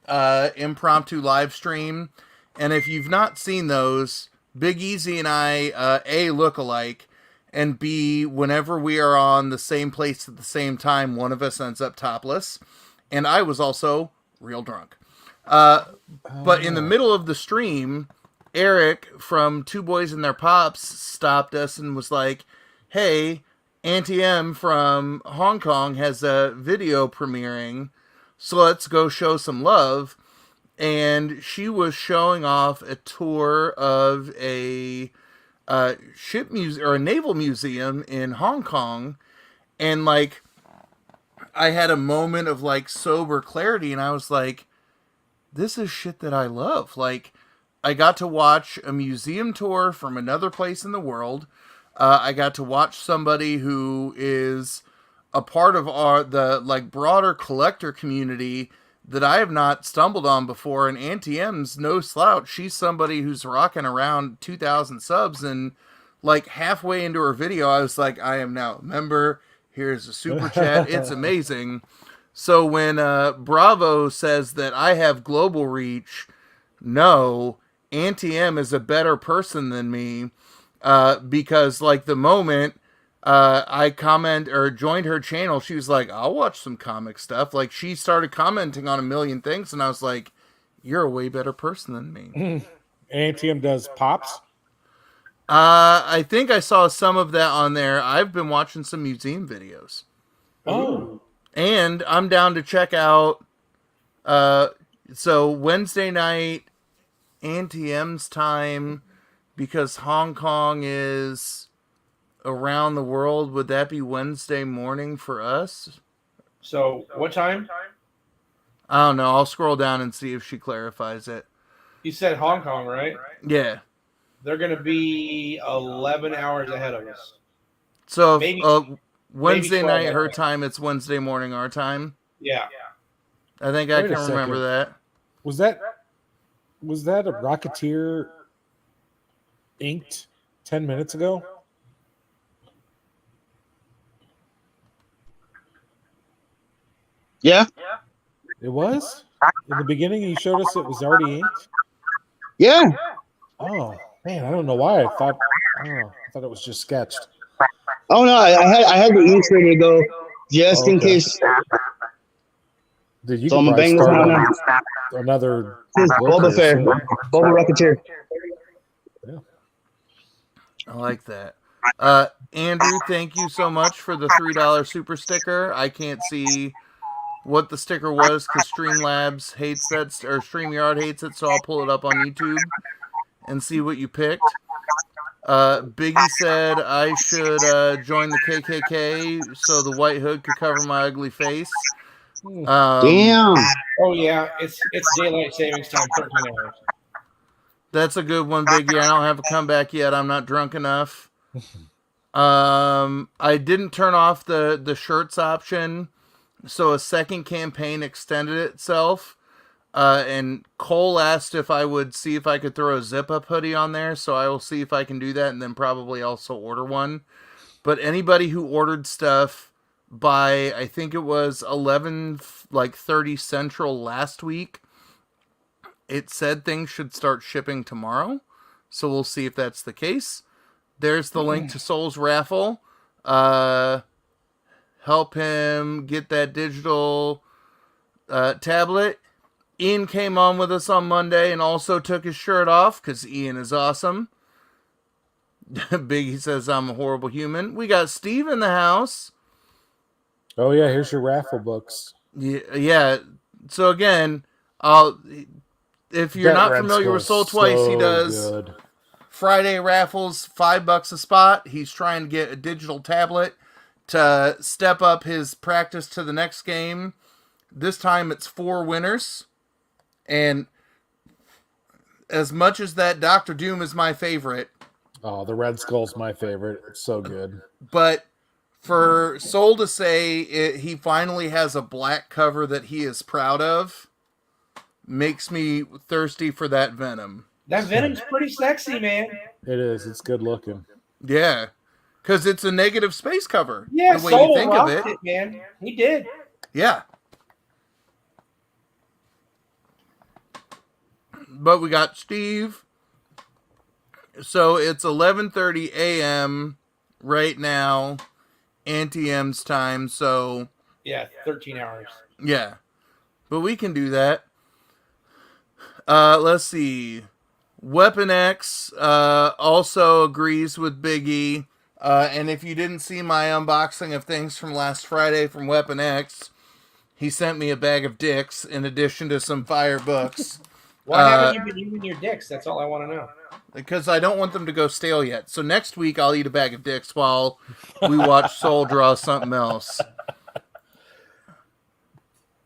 impromptu live stream. And if you've not seen those, Big Easy and I, A, look alike, and B, whenever we are on the same place at the same time, one of us ends up topless. And I was also real drunk. But in the middle of the stream, Eric from Two Boys and Their Pops stopped us and was like, hey, Auntie M from Hong Kong has a video premiering, so let's go show some love. And she was showing off a tour of a ship museum or a naval museum in Hong Kong, and like I had a moment of like sober clarity, and I was like, this is shit that I love. Like, I got to watch a museum tour from another place in the world. I got to watch somebody who is a part of the like broader collector community that I have not stumbled on before. And Auntie M's no slouch. She's somebody who's rocking around 2,000 subs, and like halfway into her video, I was like, I am now a member. Here's a super chat. It's amazing. So when Bravo says that I have global reach, no, Auntie M is a better person than me, because like the moment I comment or joined her channel, she was like, I'll watch some comic stuff. Like she started commenting on a million things, and I was like, you're a way better person than me. Auntie M does pops? I think I saw some of that on there. I've been watching some museum videos. Oh. And I'm down to check out, so Wednesday night, Auntie M's time, because Hong Kong is around the world. Would that be Wednesday morning for us? So what time? I don't know. I'll scroll down and see if she clarifies it. You said Hong Kong, right? Yeah. They're going to be 11 hours ahead of us. So Maybe- Wednesday maybe 12 night her hours. time, it's Wednesday morning our time. Yeah. I think I Wait a can remember second. that. Was that a Rocketeer inked 10 minutes ago? Yeah. It was? In the beginning, you showed us it was already inked? Yeah. Oh, man, I don't know why. I thought it was just sketched. Oh no, I had the inks ready to go just in Okay. case. Dude, you So could I'm gonna probably bang this start one on out. another Boba book or Fett, something. Boba Rocketeer. I like that. Andrew, thank you so much for the $3 super sticker. I can't see what the sticker was because Streamlabs hates that, or StreamYard hates it, so I'll pull it up on YouTube and see what you picked. Biggie said I should join the KKK so the white hood could cover my ugly face. Damn. Oh, yeah. It's daylight savings time, 13 hours. That's a good one, Biggie. I don't have a comeback yet. I'm not drunk enough. I didn't turn off the shirts option, so a second campaign extended itself. And Cole asked if I would see if I could throw a zip-up hoodie on there, so I will see if I can do that, and then probably also order one. But anybody who ordered stuff by, I think it was 11:30 Central last week, it said things should start shipping tomorrow, so we'll see if that's the case. There's the link to Soul's raffle. Help him get that digital tablet. Ian came on with us on Monday and also took his shirt off because Ian is awesome. Biggie says I'm a horrible human. We got Steve in the house. Oh, yeah, here's your raffle books. Yeah. So again, if you're That not Red familiar with Soul Skull's Twice, he so does good. Friday raffles, $5 a spot. He's trying to get a digital tablet to step up his practice to the next game. This time it's 4 winners. And as much as that Dr. Doom is my favorite, Oh, the Red Skull's my favorite. It's so good. but for Soul to say he finally has a black cover that he is proud of makes me thirsty for that Venom. That Venom's pretty sexy, man. It is. It's good looking. Yeah, because it's a negative space cover. Yeah, the way Soul you think of rocked it. man. He did. Yeah. But we got Steve. So it's 11:30 a.m. right now, Auntie M's time. So Yeah, 13 hours. yeah, but we can do that. Let's see. WeaponX also agrees with Biggie. And if you didn't see my unboxing of things from last Friday from WeaponX, he sent me a bag of dicks in addition to some fire books. Why haven't you been eating your dicks? That's all I want to know. Because I don't want them to go stale yet. So next week I'll eat a bag of dicks while we watch Soul draw something else.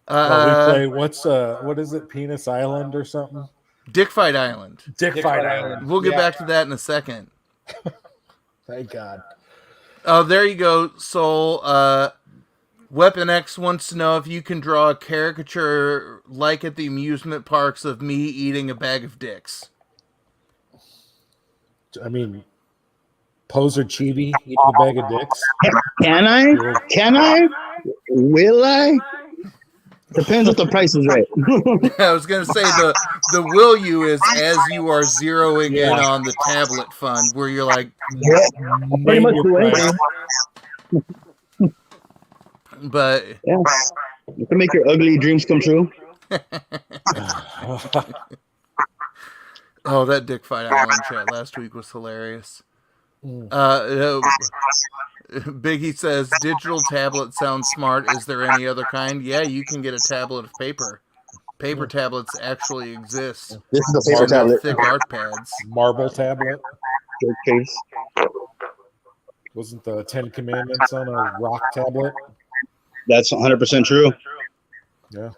We play what is it? Penis Island or something? Dick Fight Island. Dick Fight Fight Island. Island. We'll get Yeah. back to that in a second. Thank God. Oh, there you go, Soul. WeaponX wants to know if you can draw a caricature like at the amusement parks of me eating a bag of dicks. I mean, Poser Chibi eating a bag of dicks. Can I? Can I? Will I? Depends if the price is right. I was going to say the will you is as you are zeroing in on the tablet fund where you're like, Yeah, pretty much do anything. but Yeah. You can make your ugly dreams come true. oh, that Dick Fight Island chat last week was hilarious. Biggie says, digital tablet sounds smart. Is there any other kind? Yeah, you can get a tablet of paper. Paper tablets actually exist. This is a paper tablet. Thick art pads. Marble tablet. Good case. Wasn't the 10 Commandments on a rock tablet? That's 100% true. Yeah.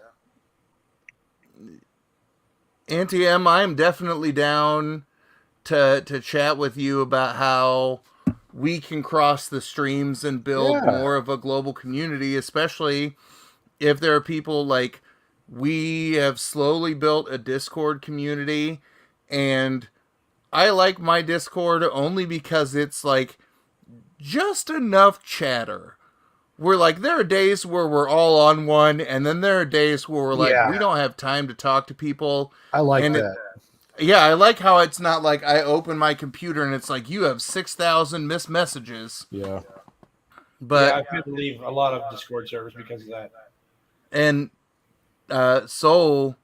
Auntie M, I am definitely down to chat with you about how we can cross the streams and build more of a global community, especially if there are people like we have slowly built a Discord community, and I like my Discord only because it's like just enough chatter. We're like, there are days where we're all on one, and then there are days where we're like, we don't have time to talk to people. I like that. Yeah, I like how it's not like I open my computer and it's like you have 6,000 missed messages. Yeah. But I couldn't leave a lot of Discord servers because of that. And Soul,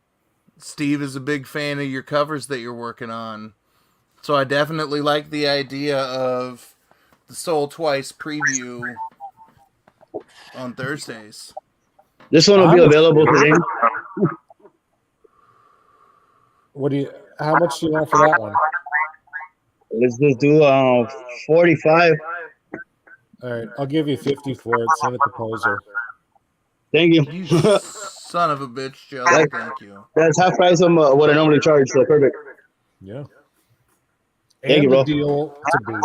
Steve is a big fan of your covers that you're working on. So I definitely like the idea of the Soul Twice preview on Thursdays. This one will be available today. How much do you want for that one? Let's just do 45. All right, I'll give you 50 for it. Send it to Poser. Thank you. You son of a bitch, Joe. Thank you. That's half price of what I normally charge, so perfect. Yeah. Thank you, bro. Deal to boot.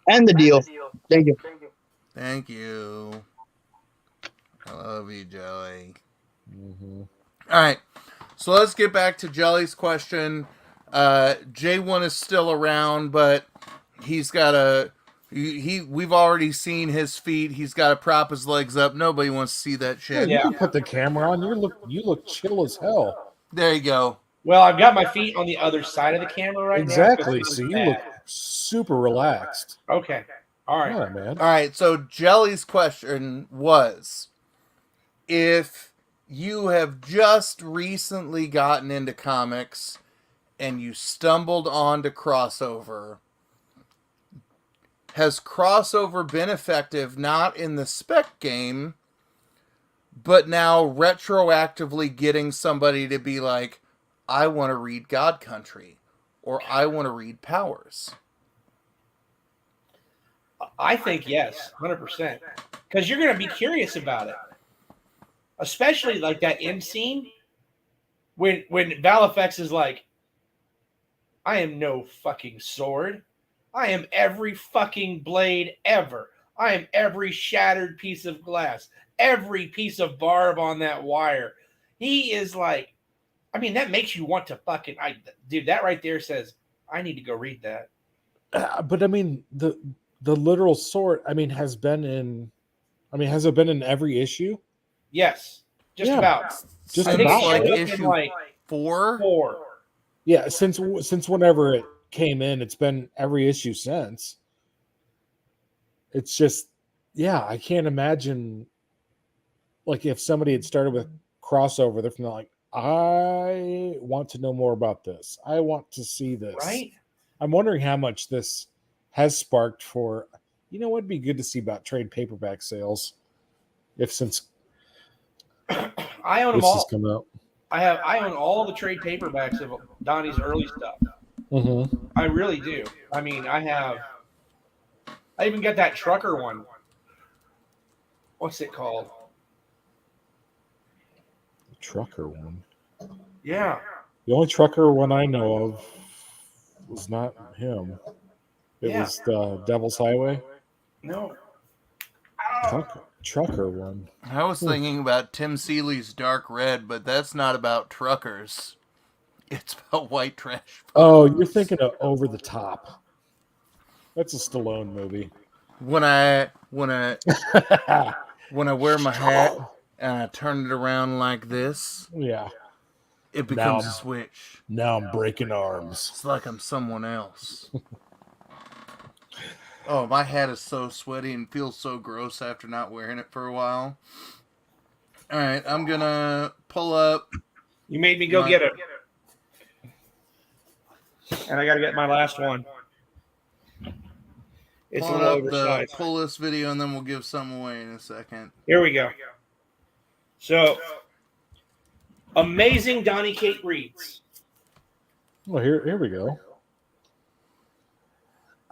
And the deal. Thank you. Thank you. I love you, Joey. Mm-hmm. All right. So let's get back to Jelly's question. J1 is still around, but he's got we've already seen his feet. He's got to prop his legs up. Nobody wants to see that shit. You can put the camera on. You look chill as hell. There you go. Well, I've got my feet on the other side of the camera right now. Exactly. So you look super relaxed. Okay. All right. Yeah, man. All right. So Jelly's question was, if you have just recently gotten into comics and you stumbled onto crossover, has crossover been effective not in the spec game, but now retroactively getting somebody to be like, I want to read God Country, or I want to read Powers? I think yes, 100%. Because you're going to be curious about it. Especially like that end scene when Valifex is like, I am no fucking sword. I am every fucking blade ever. I am every shattered piece of glass. Every piece of barb on that wire. He is like, I mean, that makes you want to fucking, dude, that right there says, I need to go read that. But I mean, the literal sword, I mean, has it been in every issue? Yes, just about. Just Since about, like right? issue 4? Yeah, since whenever it came in, it's been every issue since. It's just, I can't imagine, like, if somebody had started with crossover, they're from like, I want to know more about this. I want to see this. Right? I'm wondering how much this has sparked for, it'd be good to see about trade paperback sales. Since I own them this all. has come out. I own all the trade paperbacks of Donnie's early stuff. Mm-hmm. I really do. I mean, I even got that trucker one. What's it called? The trucker one. Yeah. The only trucker one I know of was not him. It was the Devil's Highway. No. Trucker. trucker one. I was thinking about Tim Seeley's Dark Red, but that's not about truckers. It's about white trash. Oh, you're thinking of Over the Top. That's a Stallone movie. When I wear my hat and I turn it around like this, Yeah. it becomes a switch. Now I'm breaking arms. It's like I'm someone else. Oh, my hat is so sweaty and feels so gross after not wearing it for a while. All right, I'm going to pull up. You made me go get it. And I got to get my last one. It's a little oversized. Pull this video and then we'll give some away in a second. Here we go. So, amazing Donny Kate reads. Well, here we go.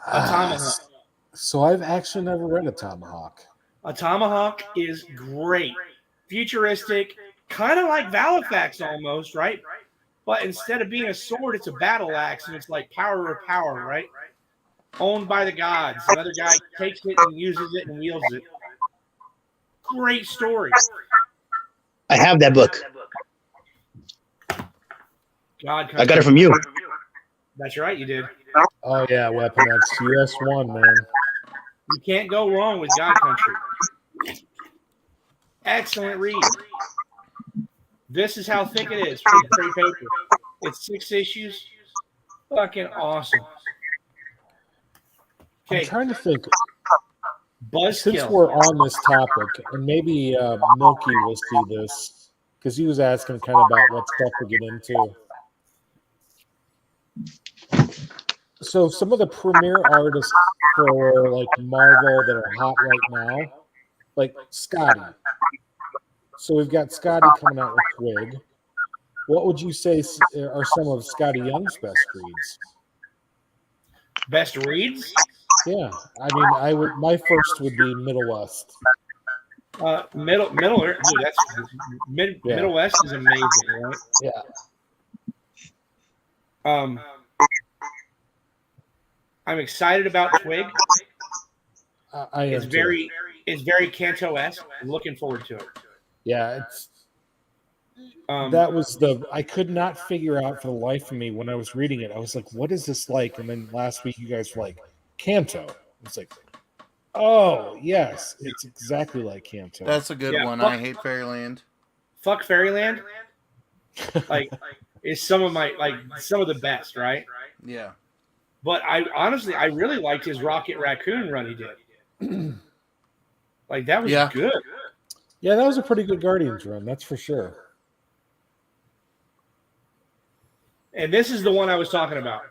A Tomahawk. So I've actually never read a Tomahawk. A Tomahawk is great. Futuristic, kind of like Valifax almost, right? But instead of being a sword, it's a battle axe, and it's like power of power, right? Owned by the gods. Another guy takes it and uses it and wields it. Great story. I have that book. God, I got it from you. That's right, you did. Oh yeah, WeaponX US1, man. You can't go wrong with God Country. Excellent read. This is how thick it is. Trade paper. It's 6 issues. Fucking awesome. I'm trying to think. Buzzkill. Since we're on this topic, and maybe Milky will see this, because he was asking kind of about what stuff to get into. So some of the premier artists for like Marvel that are hot right now, like Scotty. So we've got Scotty coming out with Twig. What would you say are some of Scotty Young's best reads? Best reads? Yeah, I mean, I would. My first would be Middle West. Middle West is amazing, right? Yeah. I'm excited about Twig. It's very Kanto-esque. I'm looking forward to it. Yeah, it's. That was I could not figure out for the life of me when I was reading it. I was like, "What is this like?" And then last week, you guys were like, "Kanto." It's like, oh yes, it's exactly like Kanto. That's a good one. I hate Fairyland. Fuck Fairyland. Like, is some of the best, right? Yeah. But I honestly really liked his Rocket Raccoon run he did. Like, that was good. Yeah, that was a pretty good Guardians run, that's for sure. And this is the one I was talking about.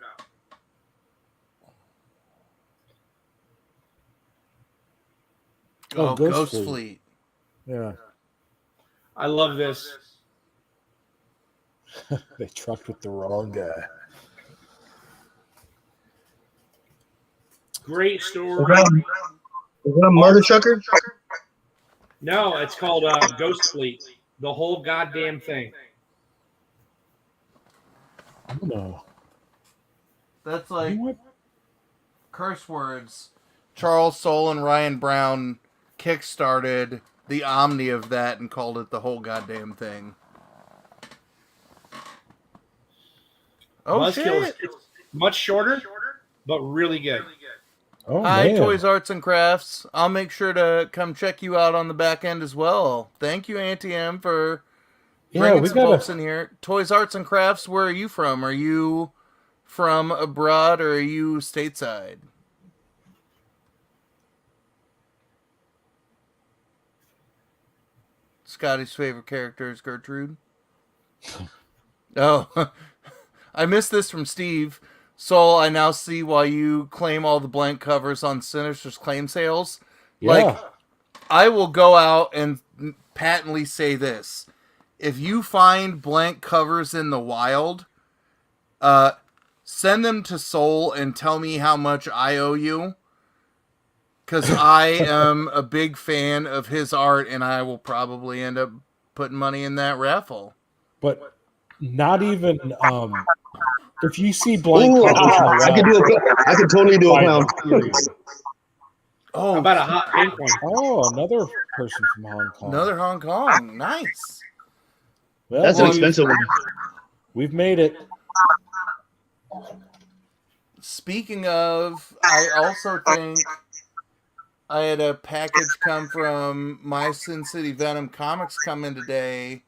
Oh, Ghost Fleet. Yeah. I love this. They trucked with the wrong guy. Great story. Is that a murder trucker? No, it's called Ghost Fleet. The whole goddamn thing. I don't know. That's like curse words. Charles Soule and Ryan Brown kickstarted the omni of that and called it the whole goddamn thing. Oh, shit. It's much shorter, but really good. Oh, Hi, man. Toys Arts and Crafts. I'll make sure to come check you out on the back end as well. Thank you, Auntie M, for bringing some folks in here. Toys Arts and Crafts, where are you from? Are you from abroad or are you stateside? Scotty's favorite character is Gertrude. Oh, I missed this from Steve. Soul, I now see why you claim all the blank covers on Sinister's claim sales. Yeah. Like, I will go out and patently say this. If you find blank covers in the wild, send them to Soul and tell me how much I owe you. Because I am a big fan of his art, and I will probably end up putting money in that raffle. But not even if you see blank covers in the I could totally do a pound. Oh, How about a hot pink one? Oh, another person from Hong Kong. another Hong Kong. Nice. Well, That's an expensive one. We've made it. Speaking of, I also think I had a package come from my Sin City Venom Comics come in today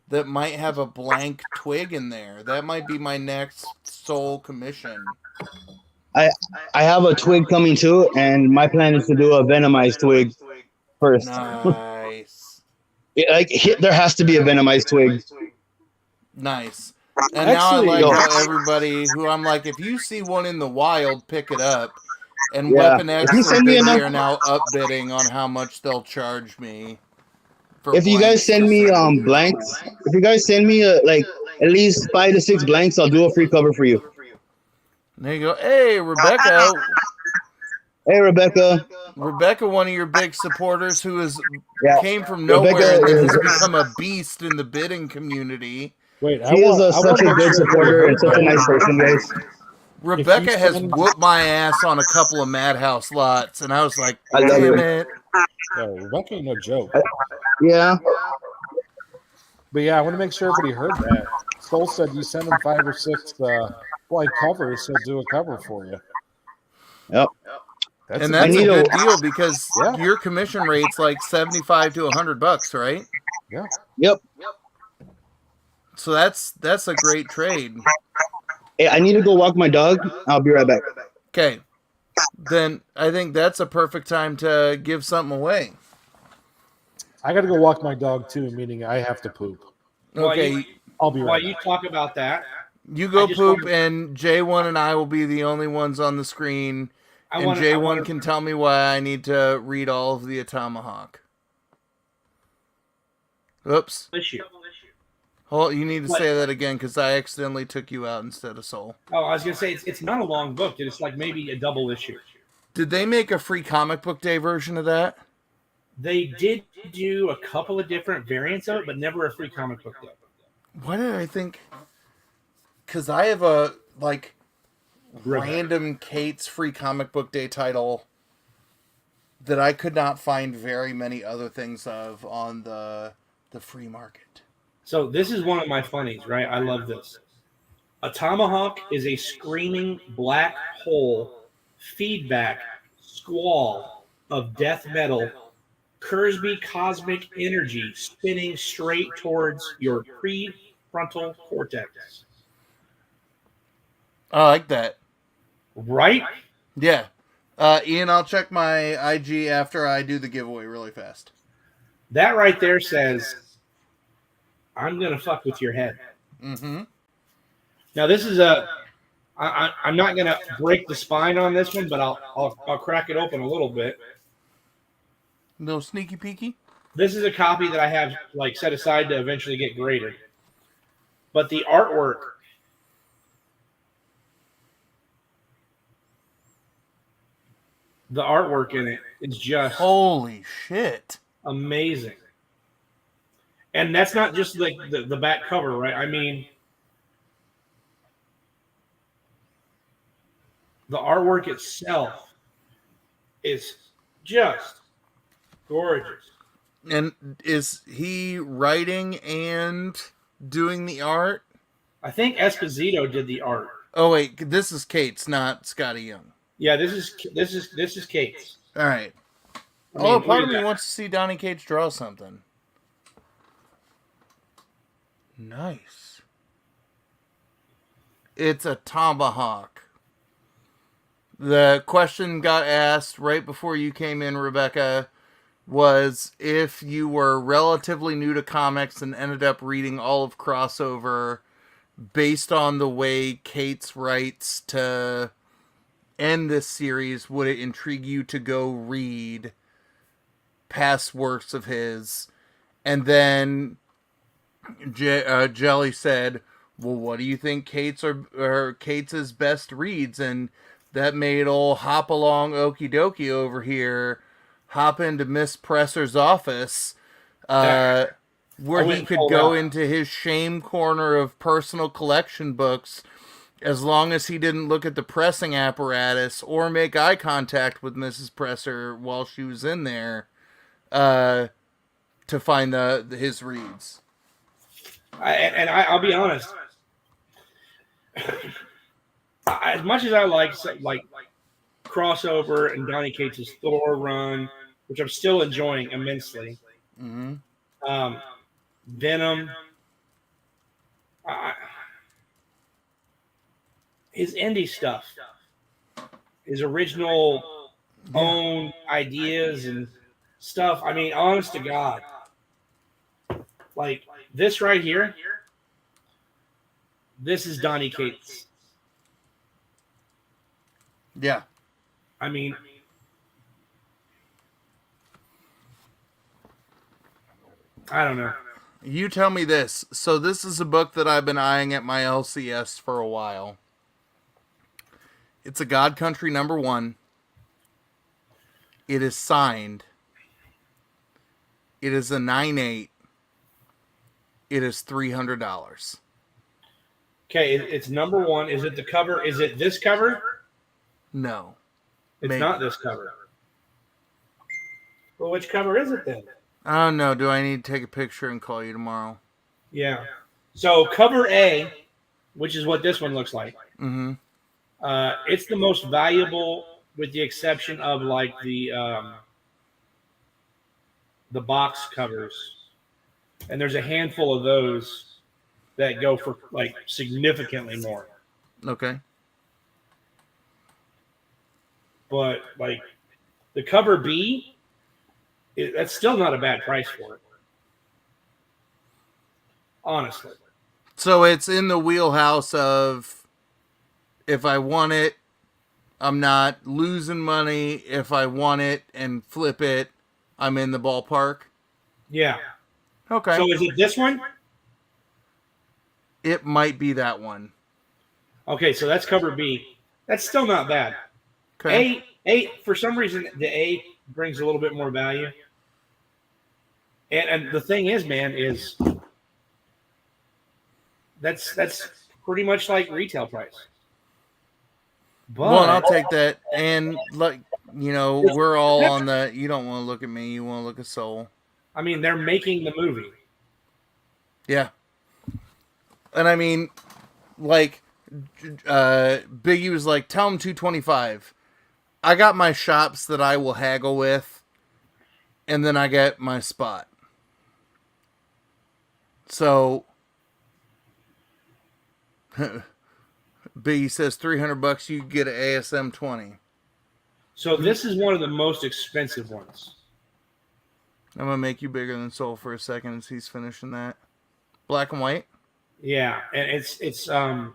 that might have a blank twig in there. That might be my next sole commission. I have a twig coming too, and my plan is to do a venomized twig first. Nice. There has to be a venomized twig. Nice. And Actually, now I like how everybody who I'm like, if you see one in the wild, pick it up. And Yeah. WeaponX If you send me forbidden enough- are now upbidding on how much they'll charge me. If you guys send me blanks, if you guys send me like at least 5 to 6 blanks, I'll do a free cover for you. There you go. Hey, Rebecca. Hey, Rebecca. Rebecca, one of your big supporters who came from Rebecca nowhere and is- has become a beast in the bidding community. Wait, She is such a good supporter and such a nice person, guys. Rebecca has whooped my ass on a couple of Madhouse lots, and I was like, I love damn her. it. Yo, Rebecca ain't no joke. Yeah. But yeah, I want to make sure everybody heard that. Soul said you send him 5 or 6 blank covers, he'll do a cover for you. Yep. That's And a that's a need good a- deal because Yeah. your commission rate's like $75 to $100, right? Yeah. Yep. So that's a great trade. Hey, I need to go walk my dog. I'll be right back. Okay. Then I think that's a perfect time to give something away. I got to go walk my dog too, meaning I have to poop. Okay, I'll be While right you back. talk about that, you go I just poop, wanna- and J1 and I will be the only ones on the screen. And J1 can tell me why I need to read all of the Tomahawk. Oops. issue. Hold, you need to What? say that again because I accidentally took you out instead of Soul. Oh, I was gonna say it's not a long book. It's like maybe a double issue. Did they make a free comic book day version of that? They did do a couple of different variants of it, but never a free comic book day. Why did I think? Because I have a random Kate's free comic book day title that I could not find very many other things of on the free market. So this is one of my funnies, right? I love this. A tomahawk is a screaming black hole feedback squall of death metal, Kurzby cosmic energy spinning straight towards your prefrontal cortex. I like that. Right? Yeah. Ian, I'll check my IG after I do the giveaway really fast. That right there says, I'm going to fuck with your head. Mm-hmm. Now, this is I'm not going to break the spine on this one, but I'll crack it open a little bit. No sneaky peeky? This is a copy that I have like set aside to eventually get graded. But the artwork in it is just Holy shit. amazing. And that's not just like the back cover, right? I mean, the artwork itself is just gorgeous. And is he writing and doing the art? I think Esposito did the art. Oh wait, this is Kate's, not Scotty Young. Yeah, this is Kate's. All right. I mean, Part look of at me that. wants to see Donnie Cates draw something. Nice. It's a tomahawk. The question got asked right before you came in, Rebecca, was if you were relatively new to comics and ended up reading all of Crossover based on the way Cates writes to end this series, would it intrigue you to go read past works of his? And then Jelly said, well, what do you think Cates' best reads? And that made old Hop Along Okie Dokie over here hop into Miss Presser's office, where he could go into his shame corner of personal collection books as long as he didn't look at the pressing apparatus or make eye contact with Mrs. Presser while she was in there to find his reads. I'll be honest. As much as I like crossover and Donny Cates' Thor run, which I'm still enjoying immensely. Mm-hmm. Venom. His indie stuff, his original own ideas and stuff. I mean, honest to God, like this right here, this is Donny Cates. Yeah. I mean, I don't know. You tell me this. So this is a book that I've been eyeing at my LCS for a while. It's a God Country #1. It is signed. It is a 9.8. It is $300. Okay, it's #1. Is it the cover? Is it this cover? No. It's Maybe. not this cover. Well, which cover is it then? I don't know. Do I need to take a picture and call you tomorrow? Yeah. So cover A, which is what this one looks like. Mm-hmm. It's the most valuable, with the exception of like the box covers, and there's a handful of those that go for like significantly more. Okay. But like the cover B, that's still not a bad price for it. Honestly. So it's in the wheelhouse of, if I want it, I'm not losing money. If I want it and flip it, I'm in the ballpark. Yeah. Okay. So is it this one? It might be that one. Okay, so that's cover B. That's still not bad. Okay. A for some reason the A brings a little bit more value. And the thing is, man, is that's pretty much like retail price. But Well, I'll take that. And like, we're all on the, you don't want to look at me, you want to look at Soul. I mean, they're making the movie. Yeah. And I mean, like, Biggie was like, tell him 225. I got my shops that I will haggle with, and then I get my spot. So Biggie says $300, you get an ASM 20. So this is one of the most expensive ones. I'm gonna make you bigger than Soul for a second as he's finishing that. Black and white. Yeah, and it's Is that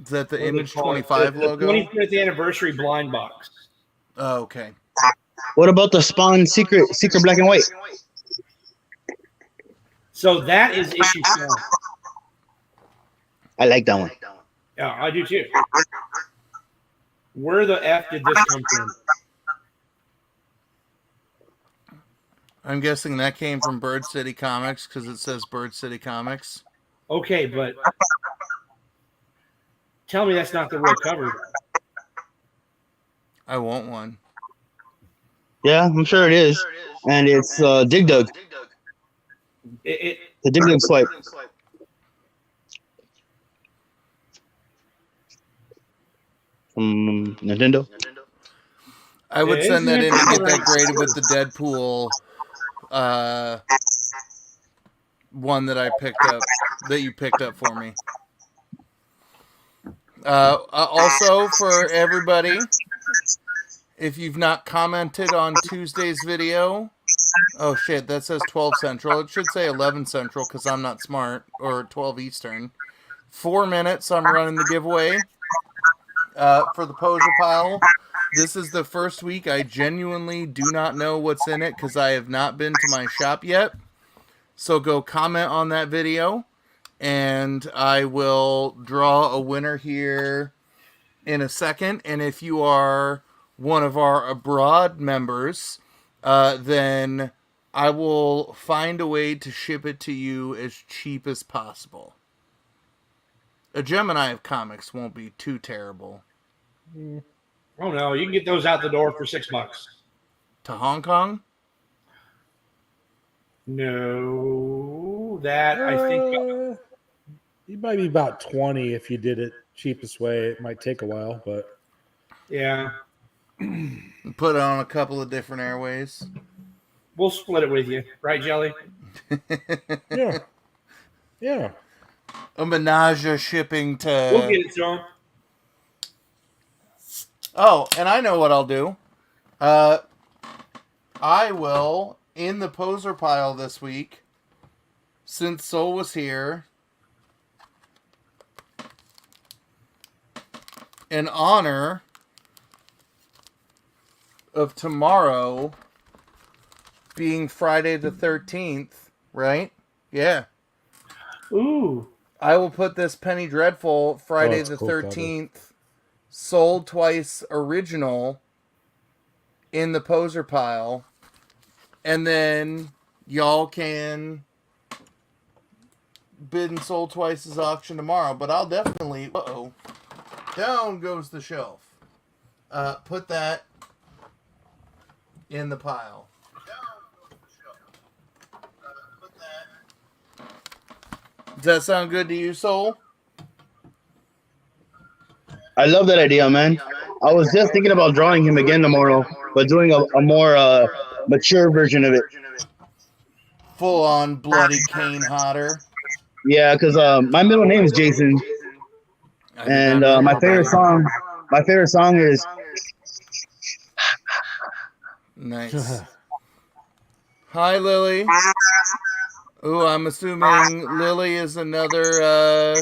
the what do they Image call it? 25 The logo? 25th anniversary blind box. Oh, okay. What about the Spawn Secret Black and White? So that is issue 4. I like that one. Yeah, I do too. Where the F did this come from? I'm guessing that came from Bird City Comics because it says Bird City Comics. Okay, but tell me that's not the real cover. I want one. Yeah, I'm sure it is. And it's Dig Dug. The Dig Dug swipe. From Nintendo. I would Yeah, send that in to isn't it get that correct? graded with the Deadpool one that I picked up, that you picked up for me. Also, for everybody, if you've not commented on Tuesday's video, oh shit, that says 12 Central. It should say 11 Central because I'm not smart, or 12 Eastern. 4 minutes, I'm running the giveaway for the Poser Pile. This is the first week I genuinely do not know what's in it because I have not been to my shop yet. So go comment on that video, and I will draw a winner here in a second. And if you are one of our abroad members, then I will find a way to ship it to you as cheap as possible. a Gemini of comics won't be too terrible. Oh no, you can get those out the door for $6. To Hong Kong? No, that I think it might be about 20 if you did it cheapest way. It might take a while, but yeah, Put it on a couple of different airways. we'll split it with you, right, Jelly? yeah. Yeah. A menage shipping to. We'll get it to him. Oh, and I know what I'll do. I will, in the poser pile this week, since Soul was here, in honor of tomorrow being Friday the 13th, right? Yeah. Ooh. I will put this Penny Dreadful Friday the cool 13th Sold Twice original in the poser pile, and then y'all can bid and Sold Twice's auction tomorrow. But I'll definitely down goes the shelf. Put that in the pile. Does that sound good to you, Soul? I love that idea, man. I was just thinking about drawing him again tomorrow, but doing a more mature version of it. Full on bloody cane hotter. Yeah, because my middle name is Jason, and my favorite song is Nice. Hi, Lily. Ooh, I'm assuming Lily is another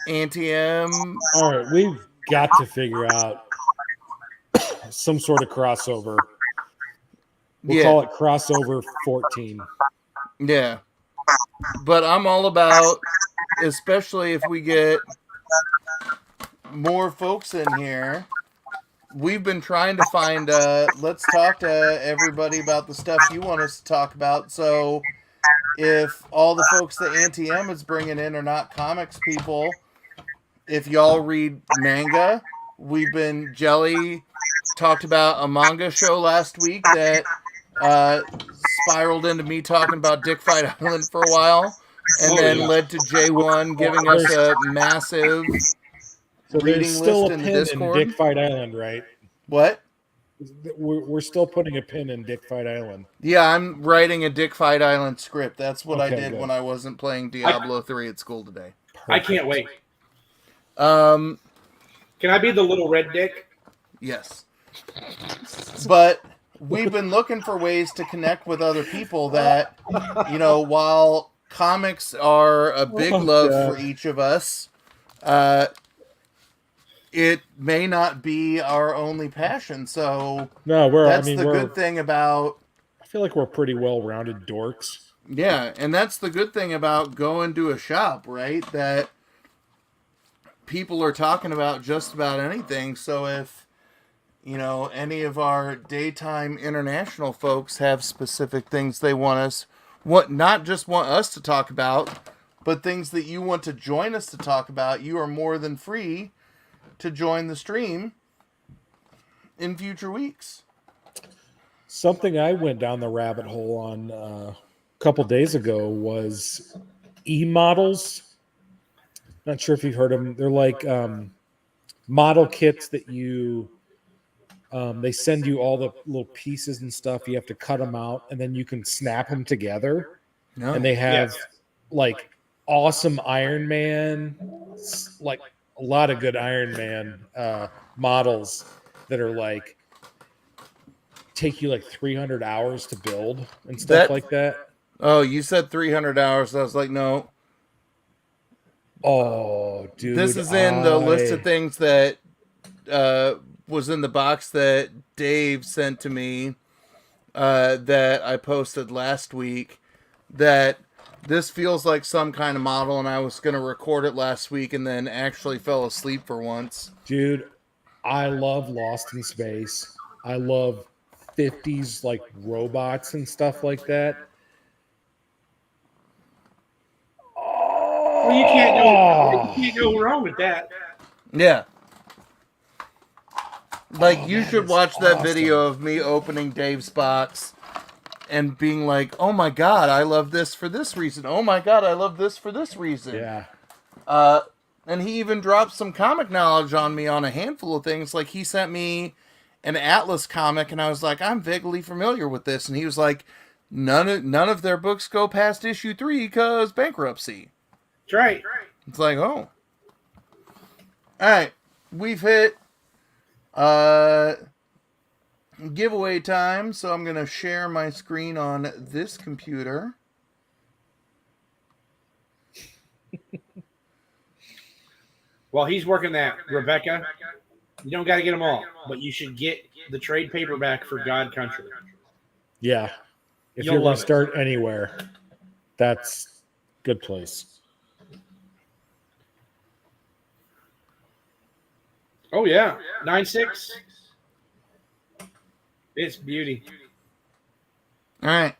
Anti-M. All right, we've got to figure out some sort of crossover. We'll call it crossover 14. Yeah. But I'm all about, especially if we get more folks in here. We've been trying to find, let's talk to everybody about the stuff you want us to talk about. So if all the folks that Anti-M is bringing in are not comics people, if y'all read manga, Jelly talked about a manga show last week that spiraled into me talking about Dick Fight Island for a while, and then led to J1 giving us a massive reading list in the Discord. In Dick Fight Island, right? What? We're still putting a pin in Dick Fight Island. Yeah, I'm writing a Dick Fight Island script. That's what I did good. when I wasn't playing Diablo 3 at school today. Perfect. I can't wait. Can I be the little red dick? Yes. But we've been looking for ways to connect with other people that, while comics are a big love for each of us, it may not be our only passion. So that's the good thing about... I feel like we're pretty well-rounded dorks. Yeah, and that's the good thing about going to a shop, right? That people are talking about just about anything. So if, any of our daytime international folks have specific things they not just want us to talk about, but things that you want to join us to talk about, you are more than free to join the stream in future weeks. Something I went down the rabbit hole on a couple days ago was e-models. Not sure if you've heard of them. They're like model kits that they send you all the little pieces and stuff. You have to cut them out, and then you can snap them together. No. And they have like awesome Iron Man, like a lot of good Iron Man models that are like take you like 300 hours to build and stuff like that. Oh, you said 300 hours. I was like, no. Oh, dude. This is in the list of things that was in the box that Dave sent to me that I posted last week, that this feels like some kind of model, and I was going to record it last week and then actually fell asleep for once. Dude, I love Lost in Space. I love 50s like robots and stuff like that. Well, you can't go wrong with that. Yeah. Like, you that should is watch that awesome. video of me opening Dave's box and being like, oh my god, I love this for this reason. Oh my god, I love this for this reason. Yeah. And he even dropped some comic knowledge on me on a handful of things. Like, he sent me an Atlas comic, and I was like, I'm vaguely familiar with this. And he was like, none of their books go past issue 3 because bankruptcy. That's right. It's like, oh. Alright, we've hit giveaway time, so I'm going to share my screen on this computer. While he's working that, Rebecca, you don't got to get them all, but you should get the trade paperback for God Country. Yeah. If You'll you're going love to it. start anywhere, that's a good place. Oh, yeah. 9.6. It's beauty. Alright.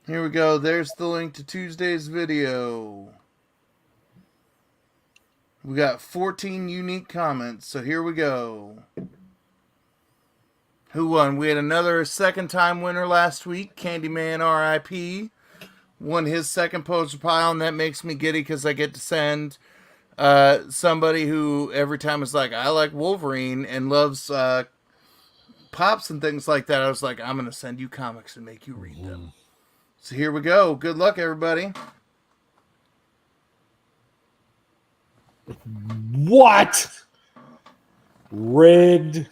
Here we go. There's the link to Tuesday's video. We got 14 unique comments, so here we go. Who won? We had another second-time winner last week, Candyman R.I.P. Won his second poster pile, and that makes me giddy because I get to send somebody who every time is like, I like Wolverine and loves Pops and things like that. I was like, I'm going to send you comics and make you read them. So here we go. Good luck, everybody. What? Rigged.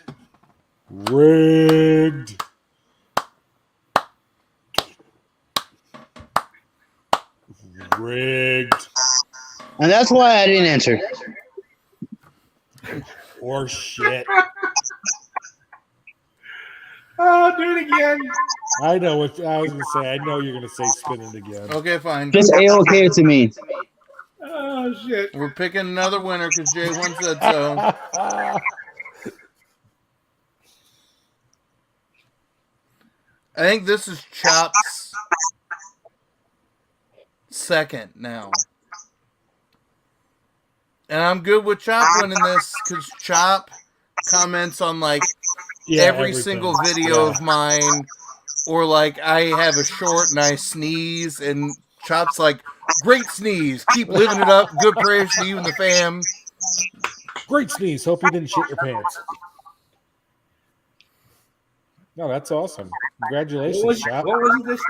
Rigged. Rigged. And that's why I didn't answer. Or shit. Oh, do it again. I know what I was going to say. I know you're going to say spin it again. Okay, fine. Just A-okay to me. Oh, shit. We're picking another winner because Jay one said so. I think this is Chop's second now. And I'm good with Chop winning this because Chop comments on like every everything. single video of mine, or like I have a short and I sneeze and Chop's like, great sneeze, keep living it up, good prayers to you and the fam. Great sneeze. Hope you didn't shit your pants. No, that's awesome. Congratulations, Chop. What was it this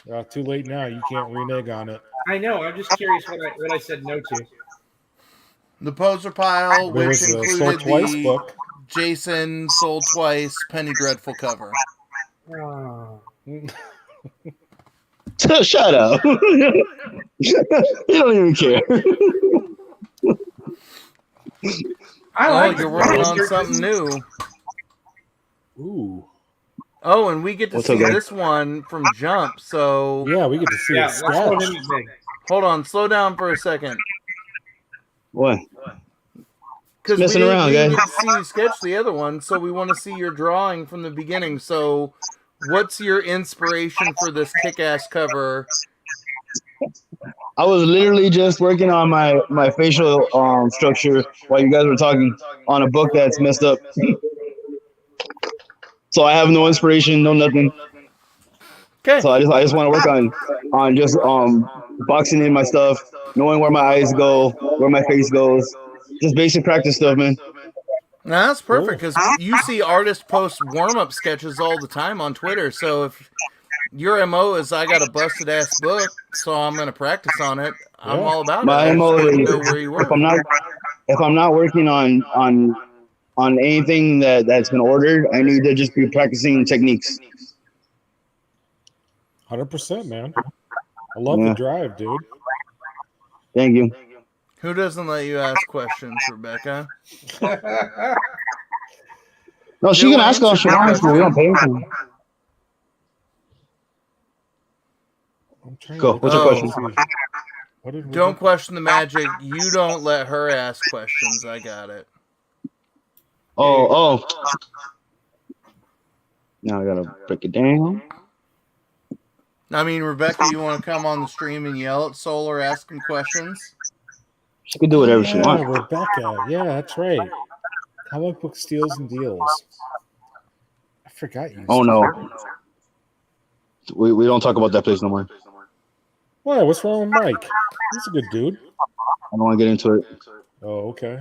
time? Too late now. You can't renege on it. I know. I'm just curious what I said no to. The poser pile, There which was a included Sold Twice the book. Jason Sold Twice Penny Dreadful cover. Oh. Shut up. You don't even care. I Oh, like you're working on something new. Ooh. Oh, and we get to What's see up, guys? this one from Jump, so Yeah, we get to see Yeah, a let's go sketch. him big. hold on, slow down for a second. What? Because Messing around, we didn't guys. get to see you sketch the other one, so we want to see your drawing from the beginning. So, what's your inspiration for this kick-ass cover? I was literally just working on my facial structure while you guys were talking on a book that's messed up. So I have no inspiration, no nothing. Okay. So I just want to work on just boxing in my stuff, knowing where my eyes go, where my face goes. Just basic practice stuff, man. Now, that's perfect because you see artists post warm-up sketches all the time on Twitter. So if your MO is I got a busted ass book, so I'm going to practice on it, I'm all about it. My I just MO wanted to is know where you were. if I'm not working on anything that's been ordered, I need to just be practicing techniques. 100%, man. I love the drive, dude. Thank you. Who doesn't let you ask questions, Rebecca? No, she can ask all she wants, but we don't pay for it. I'm trying Go. to- What's your question? What did we Don't do? question the magic. You don't let her ask questions. I got it. Oh. Now I gotta break it down. I mean, Rebecca, you want to come on the stream and yell at Soul or ask him questions? She can do whatever she wants. Rebecca. Yeah, that's right. Comic book steals and deals. I forgot you. Oh no, we don't talk about that place no more. Why? What's wrong with Mike? He's a good dude. I don't want to get into it. Oh, okay.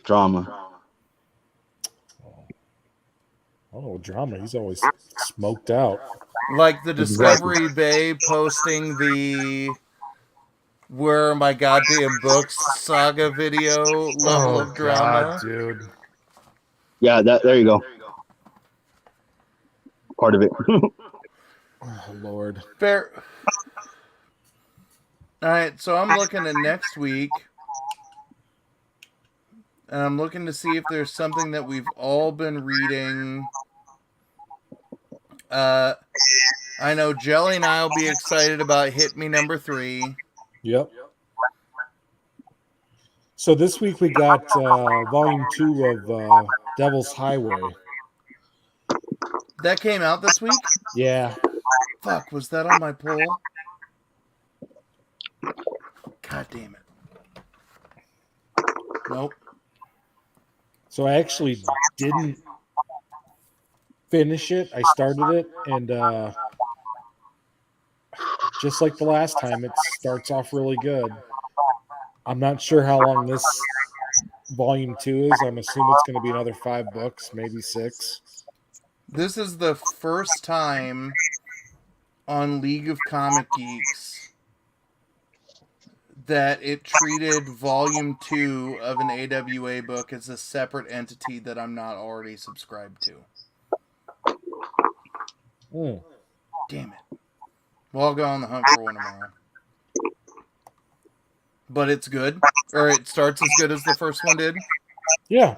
Drama. Oh, drama. He's always smoked out. Like the Discovery Bay posting the "Where Are My Goddamn Books" saga video level of drama. God, dude. Yeah, there you go. Part of it. Oh, Lord. Fair. All right, so I'm looking at next week. And I'm looking to see if there's something that we've all been reading. I know Jelly and I will be excited about Hit Me #3. Yep. So this week we got volume 2 of Devil's Highway. That came out this week? Yeah. Fuck, was that on my poll? God damn it. Nope. So I actually didn't finish it. I started it, and just like the last time, it starts off really good. I'm not sure how long this volume 2 is. I'm assuming it's going to be another 5 books, maybe 6. This is the first time on League of Comic Geeks that it treated volume 2 of an AWA book as a separate entity that I'm not already subscribed to. Damn it. Well, I'll go on the hunt for one tomorrow. But it's good? Or it starts as good as the first one did? Yeah.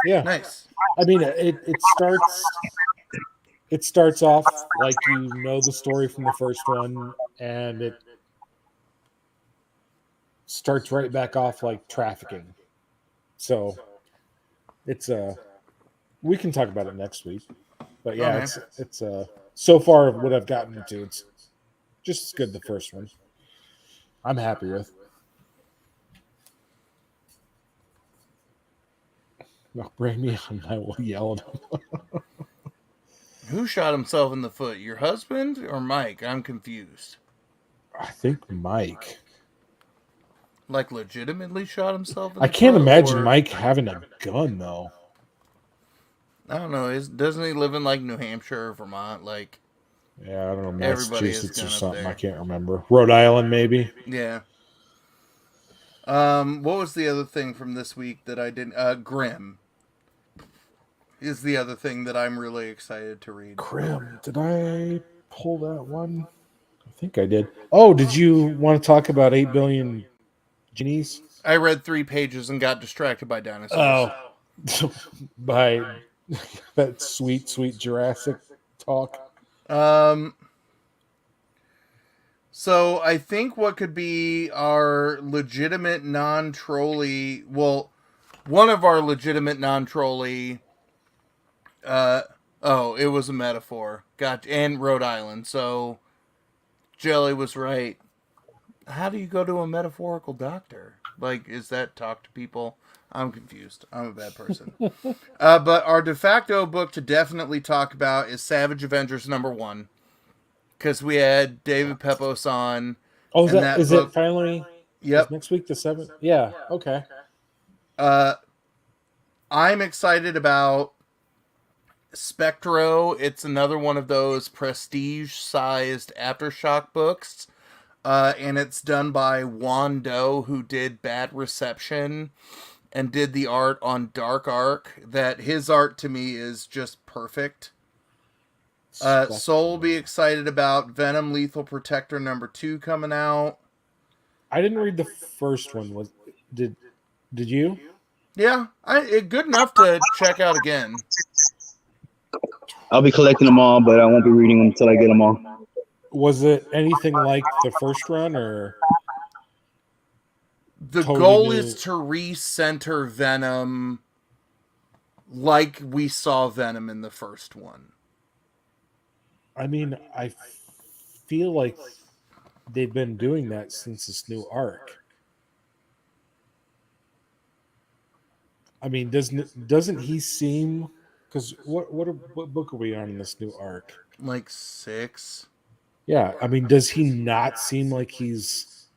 Yeah. Nice. I mean, it starts off like you know the story from the first one, and it starts right back off like trafficking. So it's we can talk about it next week. But yeah, Okay. it's so far what I've gotten into, it's just as good as the first one. I'm happy with. No, bring me on, I will yell at him. Who shot himself in the foot? Your husband or Mike? I'm confused. I think Mike. Like legitimately shot himself in I the can't foot, imagine or... Mike having a gun though. I don't know. Doesn't he live in like New Hampshire or Vermont? Like, Yeah, I don't know, everybody has Massachusetts or gun up something. there. I can't remember. Rhode Island, maybe. Yeah. What was the other thing from this week that I didn't? Grimm is the other thing that I'm really excited to read. Grimm. Did I pull that one? I think I did. Oh, did you want to talk about 8 Billion Genies? I read 3 pages and got distracted by dinosaurs. Oh, by that sweet, sweet Jurassic talk. So I think what could be our legitimate non-trolly, well, one of our legitimate non-trolly, it was a metaphor. Gotcha. And Rhode Island. So Jelly was right. How do you go to a metaphorical doctor? Like, is that talk to people? I'm confused. I'm a bad person. But our de facto book to definitely talk about is Savage Avengers #1. Because we had David Pepos on. Oh, is it finally? Yep. Is next week the 7th? Yeah. Okay. I'm excited about Spectro. It's another one of those prestige-sized Aftershock books. And it's done by Juan Doe, who did Bad Reception and did the art on Dark Arc. That his art to me is just perfect. Soul will be excited about Venom Lethal Protector #2 coming out. I didn't read the first one. Did you? Yeah, good enough to check out again. I'll be collecting them all, but I won't be reading them until I get them all. Was it anything like the first run, or the totally goal new? is to recenter Venom like we saw Venom in the first one. I mean, I feel like they've been doing that since this new arc. I mean, doesn't he seem? Because what book are we on in this new arc? Like 6. Yeah, I mean, does he not seem like he's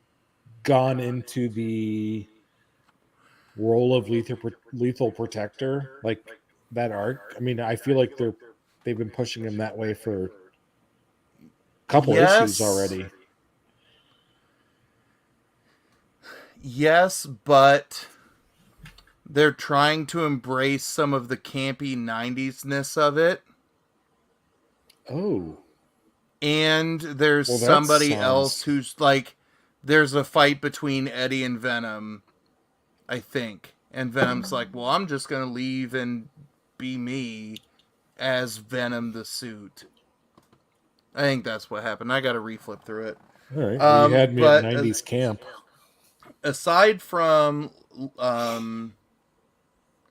gone into the role of lethal protector, like that arc? I mean, I feel like they've been pushing him that way for a couple issues already. Yes, but they're trying to embrace some of the campy 90s-ness of it. Oh. And there's somebody else who's like, there's a fight between Eddie and Venom, I think. And Venom's like, well, I'm just going to leave and be me as Venom the suit. I think that's what happened. I got to reflip through it. All right. Well, you had me at 90s camp. Aside from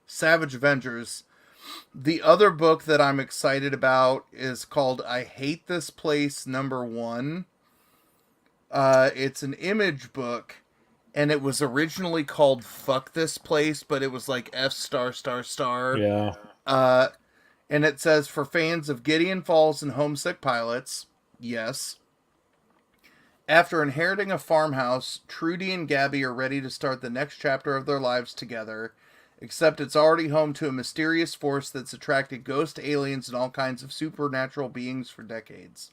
Savage Avengers, the other book that I'm excited about is called I Hate This Place #1. It's an Image book, and it was originally called Fuck This Place, but it was like F***. Yeah. And it says, for fans of Gideon Falls and Homesick Pilots, yes. After inheriting a farmhouse, Trudy and Gabby are ready to start the next chapter of their lives together, except it's already home to a mysterious force that's attracted ghost aliens and all kinds of supernatural beings for decades.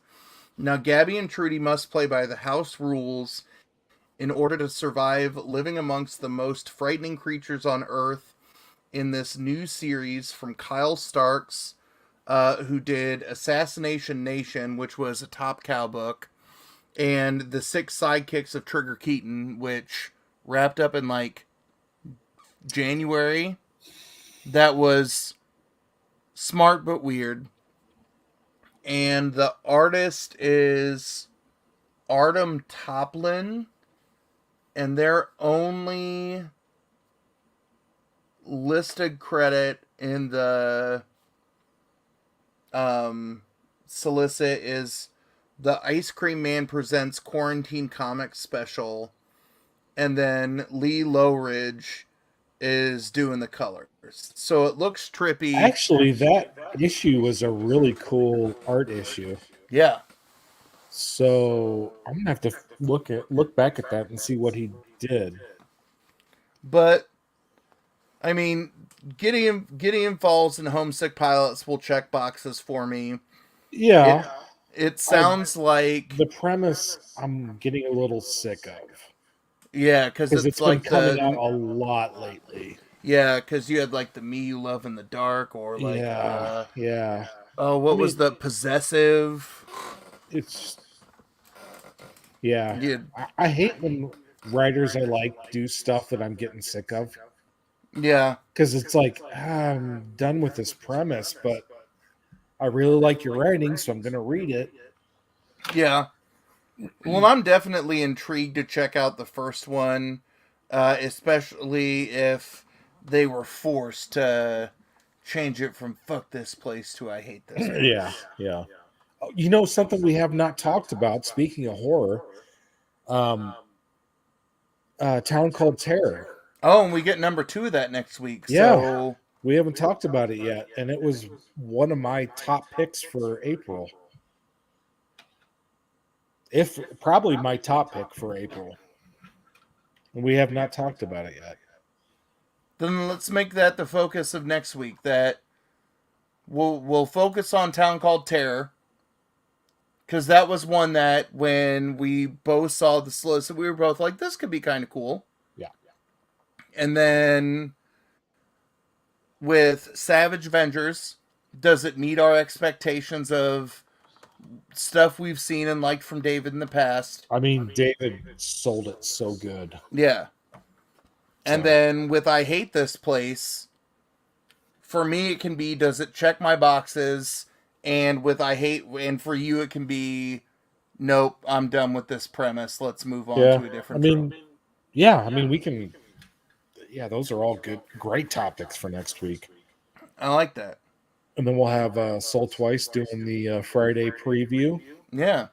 Now, Gabby and Trudy must play by the house rules in order to survive living amongst the most frightening creatures on Earth in this new series from Kyle Starks, who did Assassination Nation, which was a Top Cow book, and The Six Sidekicks of Trigger Keaton, which wrapped up in like January. That was smart but weird. And the artist is Artem Toplin, and their only listed credit in the solicit is the Ice Cream Man Presents Quarantine Comics Special, and then Lee Lowridge is doing the colors. So it looks trippy. Actually, that issue was a really cool art issue. Yeah. So I'm gonna have to look back at that and see what he did. But I mean, Gideon Falls and Homesick Pilots will check boxes for me. Yeah. It sounds like the premise I'm getting a little sick of. Yeah, because it's like been coming out a lot lately. Yeah, because you had like the Me You Love in the Dark, or like yeah. Oh, what was the Possessive? It's I hate when writers I like do stuff that I'm getting sick of. Yeah, because it's like I'm done with this premise, but I really like your writing, so I'm going to read it. Yeah. Well, I'm definitely intrigued to check out the first one, especially if they were forced to change it from "fuck this place" to "I hate this place." Yeah. You know, something we have not talked about, speaking of horror, Town Called Terror. Oh, and we get #2 of that next week. Yeah. So we haven't talked about it yet, and it was one of my top picks for April. If probably my top pick for April. And we have not talked about it yet. Then let's make that the focus of next week. That we'll focus on Town Called Terror. Because that was one that when we both saw the solicit, we were both like, this could be kind of cool. Yeah. And then with Savage Avengers, does it meet our expectations of stuff we've seen and liked from David in the past? I mean, David sold it so good. Yeah. And then with I Hate This Place, for me it can be, does it check my boxes? And with and for you it can be, nope, I'm done with this premise. Let's move on to a different trope. We can. Yeah, those are all great topics for next week. I like that. And then we'll have Soul Twice doing the Friday preview. Yeah.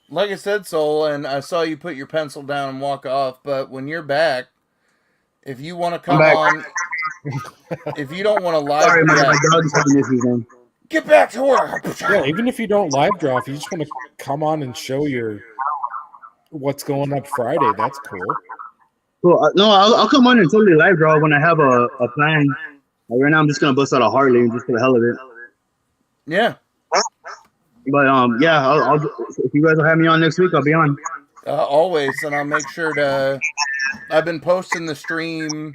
Like I said, Soul, and I saw you put your pencil down and walk off, but when you're back, if you want to come on, if you don't want to live, sorry, my dog's having issues, man. Get back to work. Yeah, even if you don't live draw, if you just want to come on and show what's going up Friday, that's cool. Cool. No, I'll come on and totally live draw when I have a plan. Like right now, I'm just gonna bust out a Harley just for the hell of it. Yeah. But yeah, I'll if you guys will have me on next week, I'll be on. Always, and I'll make sure to. I've been posting the stream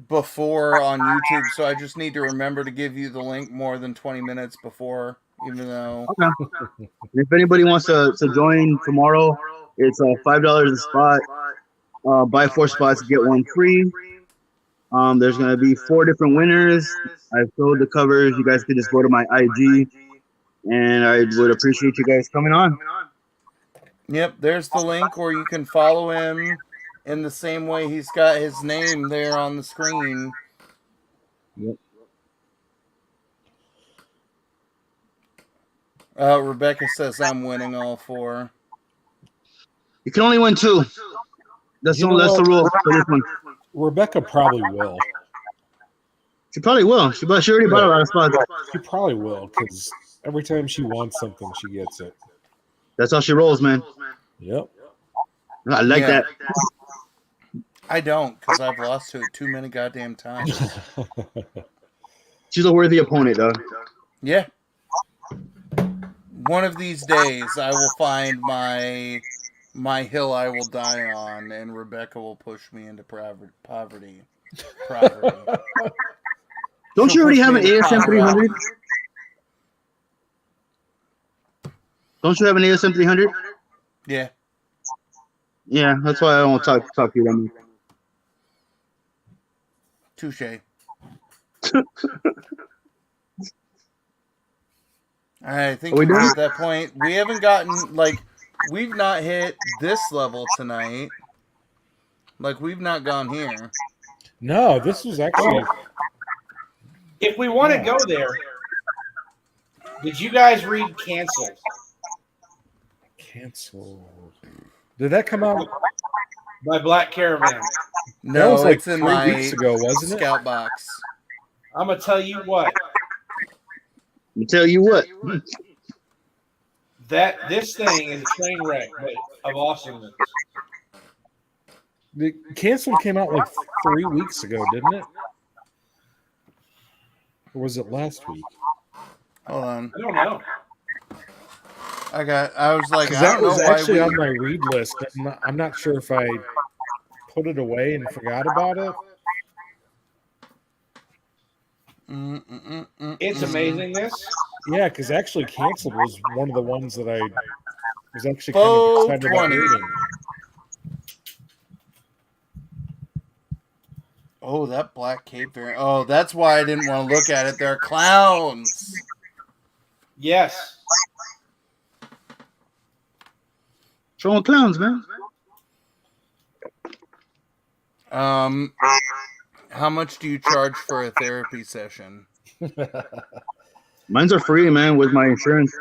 before on YouTube, so I just need to remember to give you the link more than 20 minutes before, even though. Okay. If anybody wants to join tomorrow, it's $5 a spot. Buy 4 spots, get 1 free. There's gonna be 4 different winners. I've filled the covers. You guys can just go to my IG, and I would appreciate you guys coming on. Yep, there's the link, or you can follow him in the same way he's got his name there on the screen. Yep. Rebecca says I'm winning all 4. You can only win 2. That's the rule for this one. Rebecca probably will. She probably will. She already bought a lot of spots. She probably will, because every time she wants something, she gets it. That's how she rolls, man. Yep. I like that. I don't, because I've lost to it too many goddamn times. She's a worthy opponent, though. Yeah. One of these days, I will find my hill I will die on, and Rebecca will push me into poverty. Don't you already have an ASM 300? Don't you have an ASM 300? Yeah. Yeah, that's why I don't talk to you. Then. Touche. I think we're at that point. We haven't gotten, we've not hit this level tonight. We've not gone here. No, this was actually... If we want to go there, did you guys read Canceled? Canceled. Did that come out? By Black Caravan. No, was like it's in 3 my weeks ago, wasn't it? Scout box. I'm going to tell you what. This thing is a train wreck of awesomeness. The Canceled came out 3 weeks ago, didn't it? Or was it last week? Hold on. I don't know. I was like, I That don't know was why actually on my read list. I'm not sure if I put it away and forgot about it. It's amazing, this. Yeah, because actually Canceled was one of the ones that I was actually kind of excited about reading. Oh, that black cape variant. Oh, that's why I didn't want to look at it. They're clowns. Yes. Showing clowns, man. How much do you charge for a therapy session? Mine's are free, man, with my insurance.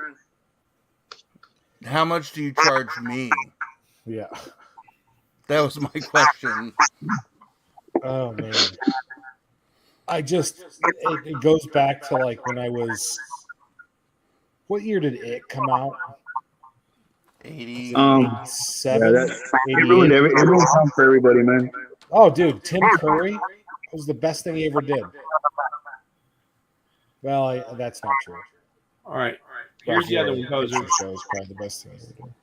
How much do you charge me? Yeah. That was my question. Oh man. It goes back to when I was, what year did it come out? 87. It ruined everyone time for everybody, man. Oh, dude, Tim Curry was the best thing he ever did. Well, that's not true. All right. Here's the other one. Poser show is probably the best thing he ever did.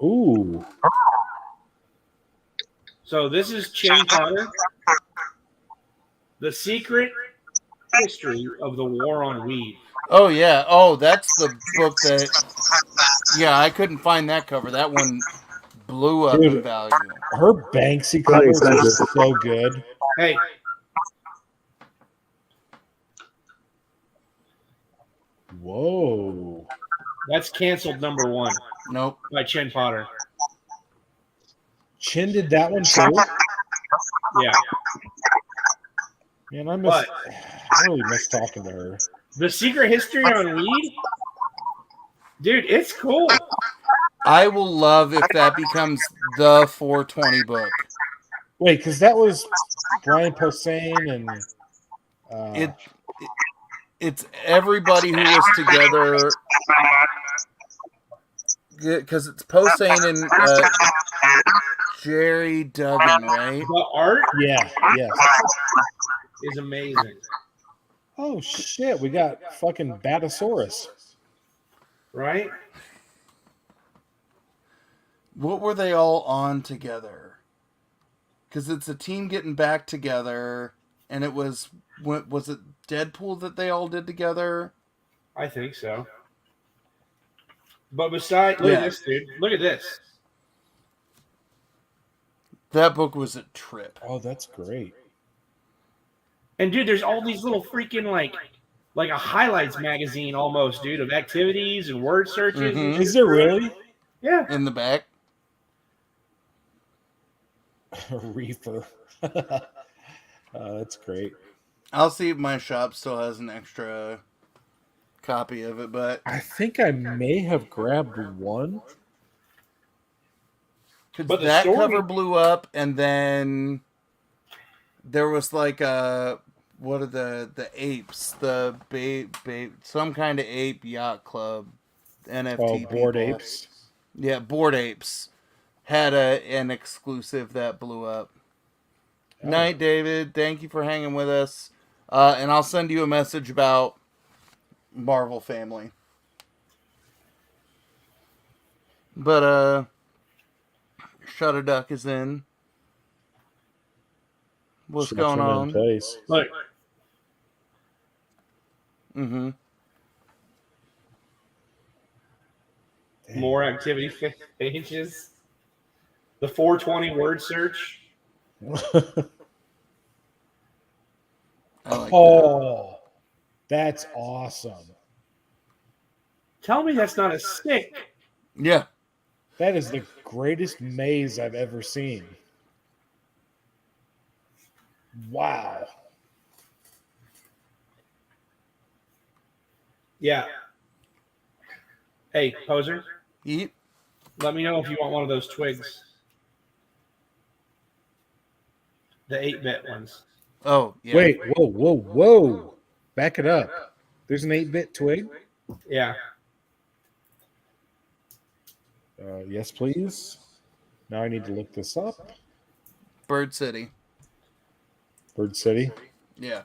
Ooh. So this is Chin Potter. The Secret History of the War on Weed. Oh, yeah. Oh, that's the book that... Yeah, I couldn't find that cover. That one blew up in value. Her Banksy covers are so good. Hey. Whoa. That's Canceled #1. Nope. By Chin Potter. Chin did that one too? Yeah. Man, I But- really miss talking to her. The Secret History on Weed, dude, it's cool. I will love if that becomes the 420 book. Wait, because that was Brian Posehn and It's everybody who was together, because it's Posehn and Jerry Duggan, right? The art yes. is amazing, Oh shit, we got fucking Batasaurus. right? What were they all on together? Because it's a team getting back together, and it was it Deadpool that they all did together? I think so. But besides, look at this, dude. Look at this. That book was a trip. Oh, that's great. And dude, there's all these little freaking like a highlights magazine almost, dude, of activities and word searches. Mhm. Is there really? Yeah. In the back. Reefer. That's great. I'll see if my shop still has an extra copy of it, but I think I may have grabbed one. But the that story- cover blew up, and then there was like what are the apes, the some kind of ape yacht club NFT Bored people. Apes. Yeah, Bored Apes had an exclusive that blew up. Oh. Night, David. Thank you for hanging with us. And I'll send you a message about Marvel Family. But Shutter Duck is in. What's going on? Look, Mm-hmm. more activity pages. The 420 word search. I like that. Oh, that's awesome. Tell me that's not a stick. Yeah. That is the greatest maze I've ever seen. Wow. Yeah. Hey, poser, Eat. let me know if you want one of those twigs. The 8-bit ones. Oh, yeah. Wait, whoa. Back it up. There's an 8-bit twig? Yeah. Yes, please. Now I need to look this up. Bird City. Bird City. Yeah.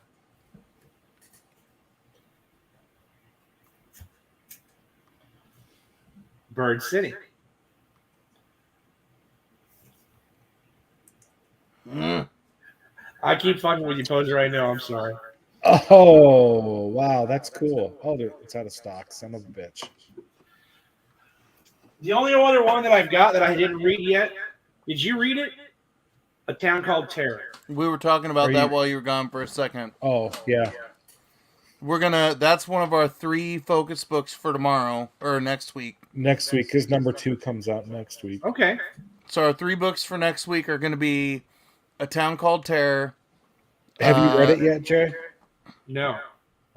Bird City. Mm. I keep fucking with you, poser, right now. I'm sorry. Oh, wow, that's cool. Oh, it's out of stock. Son of a bitch. The only other one that I've got that I didn't read yet. Did you read it? A Town Called Terror. We were talking about Are that you- while you were gone for a second. Oh, yeah. That's one of our 3 focus books for tomorrow, or next week. Next week, because number 2 comes out next week. Okay. So our 3 books for next week are going to be A Town Called Terror. Have you read it yet, Jay? No.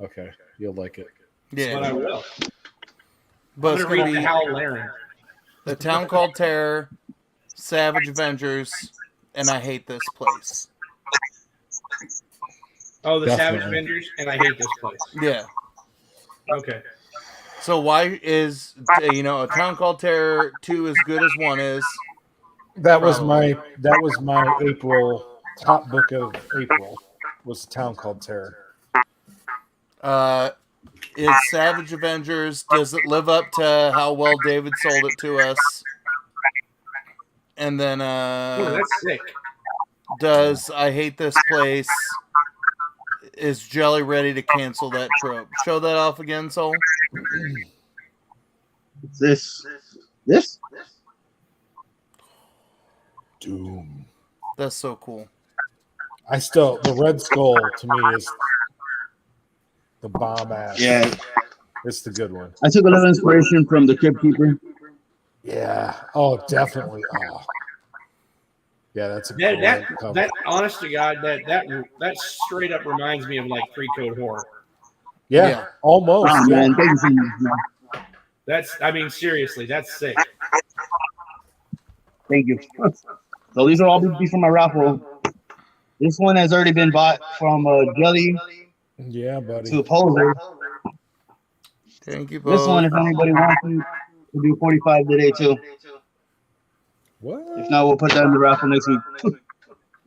Okay, you'll like it. Yeah. But I will. But I'm it's going to going read to The be Howl Laren. A Town Called Terror, Savage Avengers, and I Hate This Place. Oh, the Definitely. Savage Avengers, and I Hate This Place. Yeah. Okay. So why is, A Town Called Terror 2 as good as 1 is? That was my April top book of April. Was A Town Called Terror. Is Savage Avengers, does it live up to how well David sold it to us? And then Oh, that's sick. does I Hate This Place, is Jelly ready to cancel that trope? Show that off again, Soul. This. Doom. That's so cool. The Red Skull to me is the bomb ass. Yeah, It's the good one. I took a little inspiration from the Crypt Keeper. Yeah. Oh, definitely. Oh. Yeah, that's a That great cover. that honest to God, that straight up reminds me of like 3-code horror. Yeah, almost. Oh, yeah. man. Thank you so much, man. I mean, seriously, that's sick. Thank you. So these will all be from my raffle. This one has already been bought from Jelly Yeah, buddy. to Poser. Thank you, This one, if anybody wants to, we'll do 45 today too. What? If not, we'll put that in the raffle next week.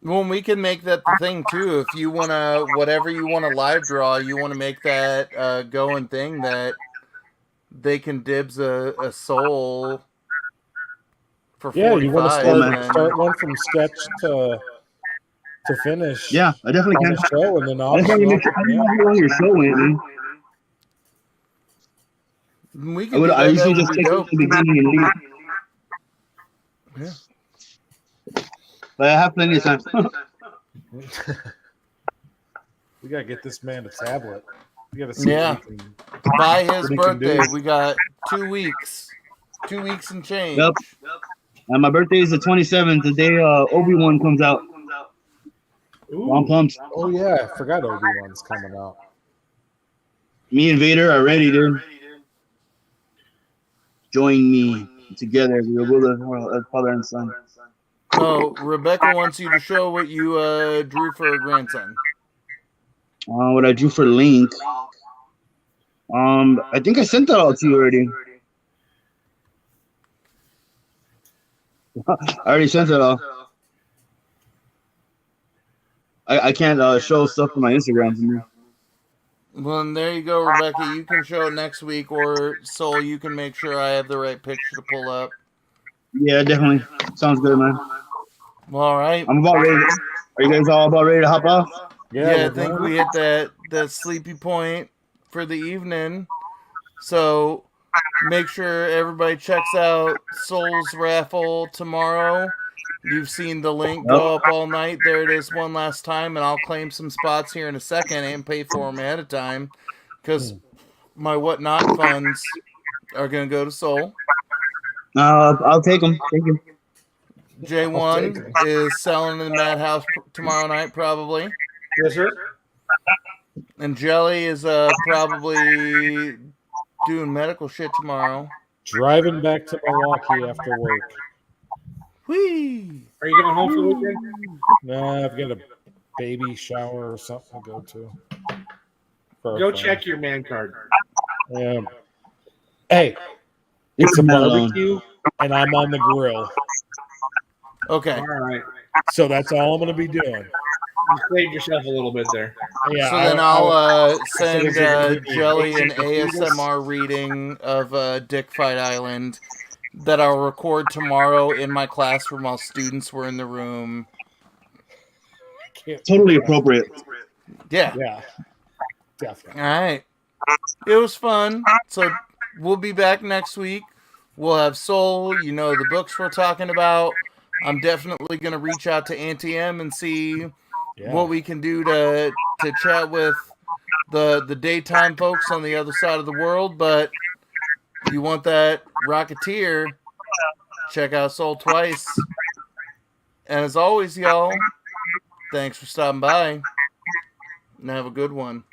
Well, we can make that the thing too. If you wanna, whatever you want to live draw, you want to make that going thing that they can dibs a soul for 45. You want to start one from sketch to finish. Yeah, I definitely on can. the show, and then I just want to make sure I don't know how long your show went, man. We can do that. I usually That just would be take it dope. to the beginning and leave. Yeah. But I have plenty of time. We gotta get this man a tablet. We gotta see. Yeah. What we can, By his what he can birthday, do. we got 2 weeks. 2 weeks and change. Yep. And my birthday is the 27th, the day Obi-Wan comes out. Ooh. I'm pumped. Oh yeah, I forgot Obi-Wan's coming out. Me and Vader are ready, dude. Join me together. We will rule the world as father and son. So Rebecca wants you to show what you drew for her grandson. What I drew for Link. I think I sent that all to you already. I already sent it all. I can't show stuff on my Instagram from here. Well, and there you go, Rebecca. You can show it next week, or Soul, you can make sure I have the right picture to pull up. Yeah, definitely. Sounds good, man. Well, all right. I'm about ready. Are you guys all about ready to hop off? Yeah, I think we hit that sleepy point for the evening. So make sure everybody checks out Soul's raffle tomorrow. You've seen the link go up all night. There it is one last time, and I'll claim some spots here in a second and pay for them ahead of time because my whatnot funds are going to go to Soul. I'll take them. Thank you. J1 is selling in the Madhouse tomorrow night, probably. Yes, sir. And Jelly is probably doing medical shit tomorrow. Driving back to Milwaukee after work. Whee! Are you going home for the weekend? Nah, I've got a baby shower or something to go to. Go check your man card. Yeah. Hey, it's a barbecue, and I'm on the grill. Okay. All right. So that's all I'm going to be doing. You saved yourself a little bit there. Yeah, So then I'll send so Jelly an ASMR reading of Dick Fight Island that I'll record tomorrow in my classroom while students were in the room. Totally appropriate. Yeah. Yeah. Definitely. All right. It was fun. So we'll be back next week. We'll have Soul. You know the books we're talking about. I'm definitely going to reach out to Auntie M and see what we can do to chat with the daytime folks on the other side of the world. But if you want that Rocketeer, check out Soul Twice. And as always, y'all, thanks for stopping by. And have a good one.